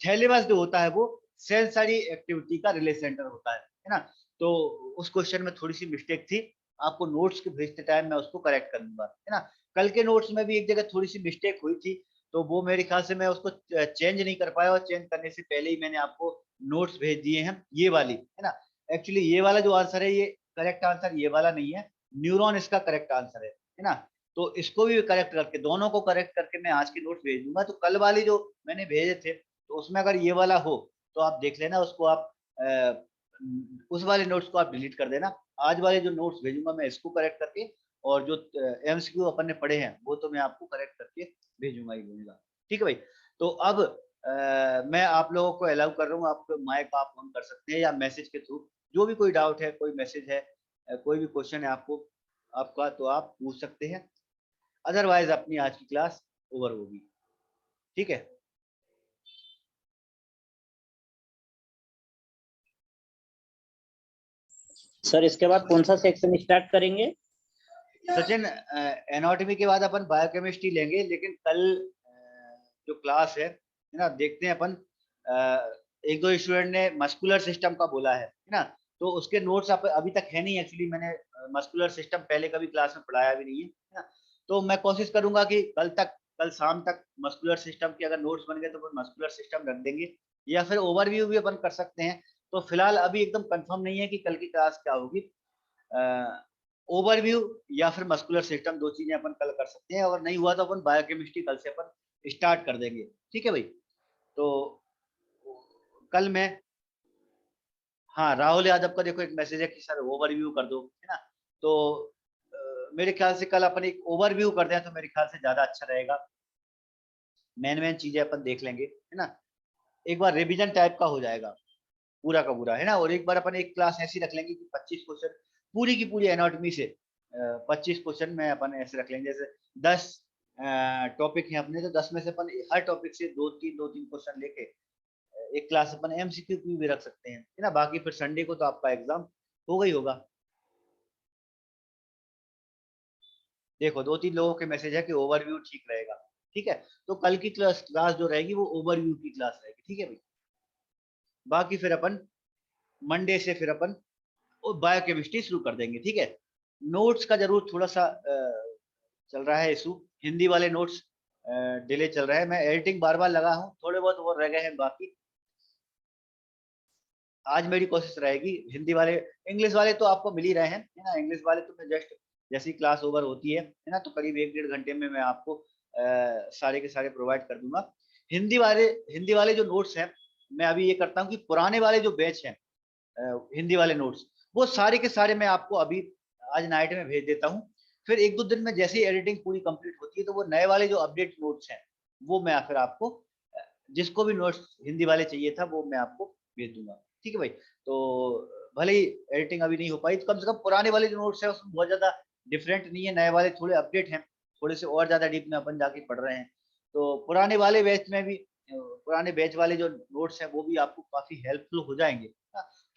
थैलेमस जो होता है वो सेंसरी एक्टिविटी का रिले सेंटर होता है ना। तो उस क्वेश्चन में थोड़ी सी मिस्टेक थी, आपको नोट्स के भेजते टाइम मैं उसको करेक्ट कर दूंगा, है ना। कल के नोट्स में भी एक जगह थोड़ी सी मिस्टेक हुई थी, तो वो मेरे ख्याल से मैं उसको चेंज नहीं कर पाया, और चेंज करने से पहले ही मैंने आपको नोट्स भेज दिए हैं ये वाली, है ना। एक्चुअली ये वाला जो आंसर है, ये करेक्ट आंसर ये वाला नहीं है, न्यूरॉन इसका करेक्ट आंसर है ना। तो इसको भी करेक्ट करके, दोनों को करेक्ट करके मैं आज के नोट्स भेज दूंगा। तो कल वाली जो मैंने भेजे थे, तो उसमें अगर ये वाला हो तो आप देख लेना उसको, आप उस वाले नोट्स को आप डिलीट कर देना। आज वाले जो नोट्स भेजूंगा मैं इसको करेक्ट करके, और जो MCQ अपन ने पढ़े हैं वो तो मैं आपको करेक्ट करके भेजूंगा ही भेजूंगा। ठीक है भाई। तो अब मैं आप लोगों को अलाउ कर रहा हूँ, आप माइक आप ऑन कर सकते हैं या मैसेज के थ्रू, जो भी कोई डाउट है, कोई मैसेज है, कोई भी क्वेश्चन है आपको आपका, तो आप पूछ सकते हैं। अदरवाइज अपनी आज की क्लास ओवर होगी। ठीक है सर, इसके बाद कौन सा सेक्शन स्टार्ट करेंगे? सचिन, एनाटॉमी के बाद अपन बायोकेमिस्ट्री लेंगे, लेकिन कल जो क्लास है है ना। देखते हैं अपन, एक दो स्टूडेंट ने मस्कुलर सिस्टम का बोला है ना, तो उसके नोट्स अभी तक है नहीं। एक्चुअली मैंने मस्कुलर सिस्टम पहले कभी क्लास में पढ़ाया भी नहीं है ना। तो मैं कोशिश करूंगा कि कल शाम तक मस्कुलर सिस्टम के अगर नोट्स बन गए तो अपन मस्कुलर सिस्टम रख देंगे, या फिर ओवरव्यू भी अपन कर सकते हैं। तो फिलहाल अभी एकदम कंफर्म नहीं है कि कल की क्लास क्या होगी। ओवरव्यू या फिर मस्कुलर सिस्टम, दो चीजें अपन कल कर सकते हैं। अगर नहीं हुआ तो अपन बायोकेमिस्ट्री कल से अपन स्टार्ट कर देंगे। ठीक है भाई। तो कल मैं, हाँ, राहुल यादव का देखो एक मैसेज है कि सर ओवरव्यू कर दो, है ना। तो मेरे ख्याल से कल अपन एक ओवरव्यू कर दें तो मेरे ख्याल से ज्यादा अच्छा रहेगा। मेन चीजें अपन देख लेंगे, है ना। एक बार रिवीजन टाइप का हो जाएगा पूरा का पूरा, है ना। और एक बार अपन एक क्लास ऐसी रख लेंगे कि 25 क्वेश्चन पूरी की पूरी एनाटॉमी से, 25 क्वेश्चन में अपन ऐसे रख लेंगे जैसे 10 टॉपिक है अपने, तो 10 में से अपन हर टॉपिक से दो तीन क्वेश्चन लेके एक क्लास अपन एमसीक्यू की भी रख सकते हैं, है ना। बाकी फिर संडे को तो आपका एग्जाम होगा ही होगा। देखो दो तीन लोगों के मैसेज है कि ओवरव्यू ठीक रहेगा। ठीक है, तो कल की क्लास जो रहेगी वो ओवरव्यू की क्लास रहेगी। ठीक है भाई। बाकी फिर अपन मंडे से फिर अपन बायोकेमिस्ट्री शुरू कर देंगे। ठीक है। नोट्स का जरूर थोड़ा सा चल रहा है इशू, हिंदी वाले नोट्स डिले चल रहा है। मैं एडिटिंग बार बार लगा हूँ, थोड़े बहुत और रह गए हैं बाकी। आज मेरी कोशिश रहेगी हिंदी वाले, इंग्लिश वाले तो आपको मिल ही रहे हैं, है ना। इंग्लिश वाले तो मैं जस्ट जैसी क्लास ओवर होती है ना, तो करीब 1 डेढ़ घंटे में मैं आपको सारे के सारे प्रोवाइड कर दूंगा। हिंदी वाले जो नोट्स हैं, मैं अभी ये करता हूँ कि पुराने वाले जो बैच हैं हिंदी वाले नोट्स, वो सारे के सारे मैं आपको अभी आज नाइट में भेज देता हूँ। फिर एक दो दिन में जैसे ही एडिटिंग पूरी कंप्लीट होती है तो वो नए वाले जो अपडेट नोट्स हैं वो मैं फिर आपको, जिसको भी नोट्स हिंदी वाले चाहिए था वो मैं आपको भेज दूंगा। ठीक है भाई। तो भले ही एडिटिंग अभी नहीं हो पाई, तो कम से कम पुराने वाले जो नोट्स है उसमें बहुत ज्यादा डिफरेंट नहीं है, नए वाले थोड़े अपडेट हैं, थोड़े से और ज्यादा डीप में अपन जाके पढ़ रहे हैं। तो पुराने वाले बैच में भी, पुराने बैच वाले जो नोट्स हैं वो भी आपको काफी हेल्पफुल हो जाएंगे।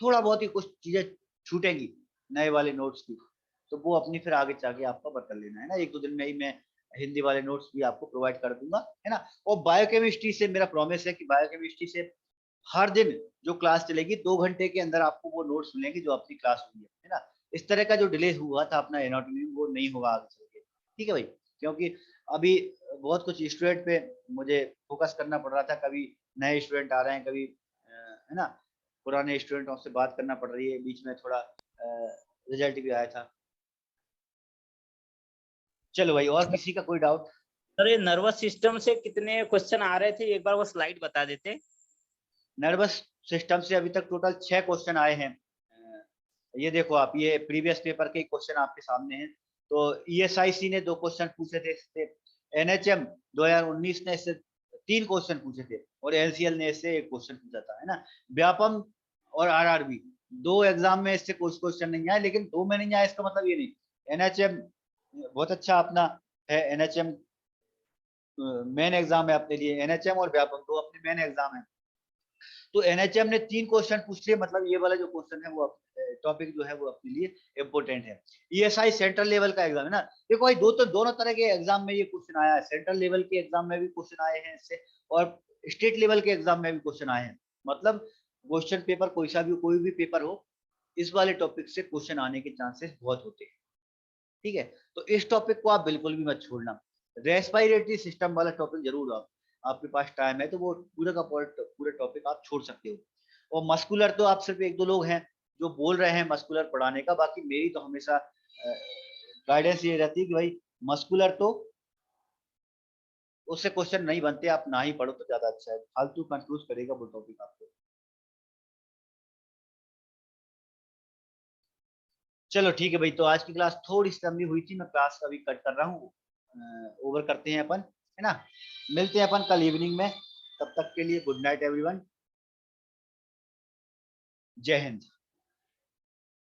थोड़ा बहुत ही कुछ चीजें छूटेंगी नए वाले नोट्स की, तो वो अपनी फिर आगे जाके आपको कवर कर लेना है ना। एक दो दिन में ही मैं हिंदी वाले नोट्स भी आपको प्रोवाइड कर दूंगा, है ना। और बायोकेमिस्ट्री से मेरा प्रॉमिस है कि बायोकेमिस्ट्री से हर दिन जो क्लास चलेगी 2 घंटे के अंदर आपको वो नोट्स मिलेंगे जो अपनी क्लास हुई है ना। इस तरह का जो डिले हुआ था अपना एनाटॉमी वो नहीं होगा आगे चल के। ठीक है भाई। क्योंकि अभी बहुत कुछ स्टूडेंट पे मुझे फोकस करना पड़ रहा था, कभी नए स्टूडेंट आ रहे हैं, कभी है ना पुराने स्टूडेंटों से बात करना पड़ रही है, बीच में थोड़ा रिजल्ट भी आया था। चलो भाई, और किसी का कोई डाउट? सर ये नर्वस सिस्टम से कितने क्वेश्चन आ रहे थे, एक बार वो स्लाइड बता देते। नर्वस सिस्टम से अभी तक टोटल 6 क्वेश्चन आए हैं। ये देखो आप, ये प्रीवियस पेपर के क्वेश्चन आपके सामने हैं। तो ईएसआईसी ने 2 क्वेश्चन पूछे थे इससे, एनएचएम 2019 ने इससे 3 क्वेश्चन पूछे थे, और एलसीएल ने इससे 1 क्वेश्चन पूछा था, है ना। व्यापम और आरआरबी 2 एग्जाम में इससे कुछ क्वेश्चन नहीं आए, लेकिन 2 में नहीं आए इसका मतलब ये नहीं। एनएचएम बहुत अच्छा अपना है, एनएचएम मेन एग्जाम है अपने लिए, एनएचएम और व्यापम 2 अपने मेन एग्जाम है। तो एनएचएम ने 3 क्वेश्चन पूछ लिए, मतलब ये वाला जो क्वेश्चन है वो टॉपिक जो है वो अपने लिए इम्पोर्टेंट है। ईएसआई सेंट्रल लेवल का एग्जाम है ना। देखो भाई, दोनों तरह के एग्जाम में ये क्वेश्चन आया है, सेंट्रल लेवल के एग्जाम में भी क्वेश्चन आए हैं इससे, और स्टेट लेवल के एग्जाम में भी क्वेश्चन आए हैं। मतलब क्वेश्चन पेपर कोई भी पेपर हो, इस वाले टॉपिक से क्वेश्चन आने के चांसेस बहुत होते हैं। ठीक है, तो इस टॉपिक को आप बिल्कुल भी मत छोड़ना। रेस्पिरेटरी सिस्टम वाला टॉपिक जरूर आपके पास टाइम है तो वो पूरे टॉपिक आप छोड़ सकते हो। और मस्कुलर तो आप सिर्फ एक दो लोग हैं जो बोल रहे हैं मस्कुलर पढ़ाने का, बाकी मेरी तो हमेशा गाइडेंस ये रहती है कि भाई मस्कुलर तो उससे क्वेश्चन नहीं बनते, आप ना ही पढ़ो तो ज्यादा अच्छा है, फालतू कंफ्यूज करेगा वो टॉपिक आपको। चलो ठीक है भाई, तो आज की क्लास थोड़ी सी लंबी हुई थी, मैं क्लास अभी कट कर रहा हूँ, ओवर करते हैं अपन, है ना। मिलते हैं अपन कल इवनिंग में, तब तक के लिए गुड नाइट एवरीवन, जय हिंद।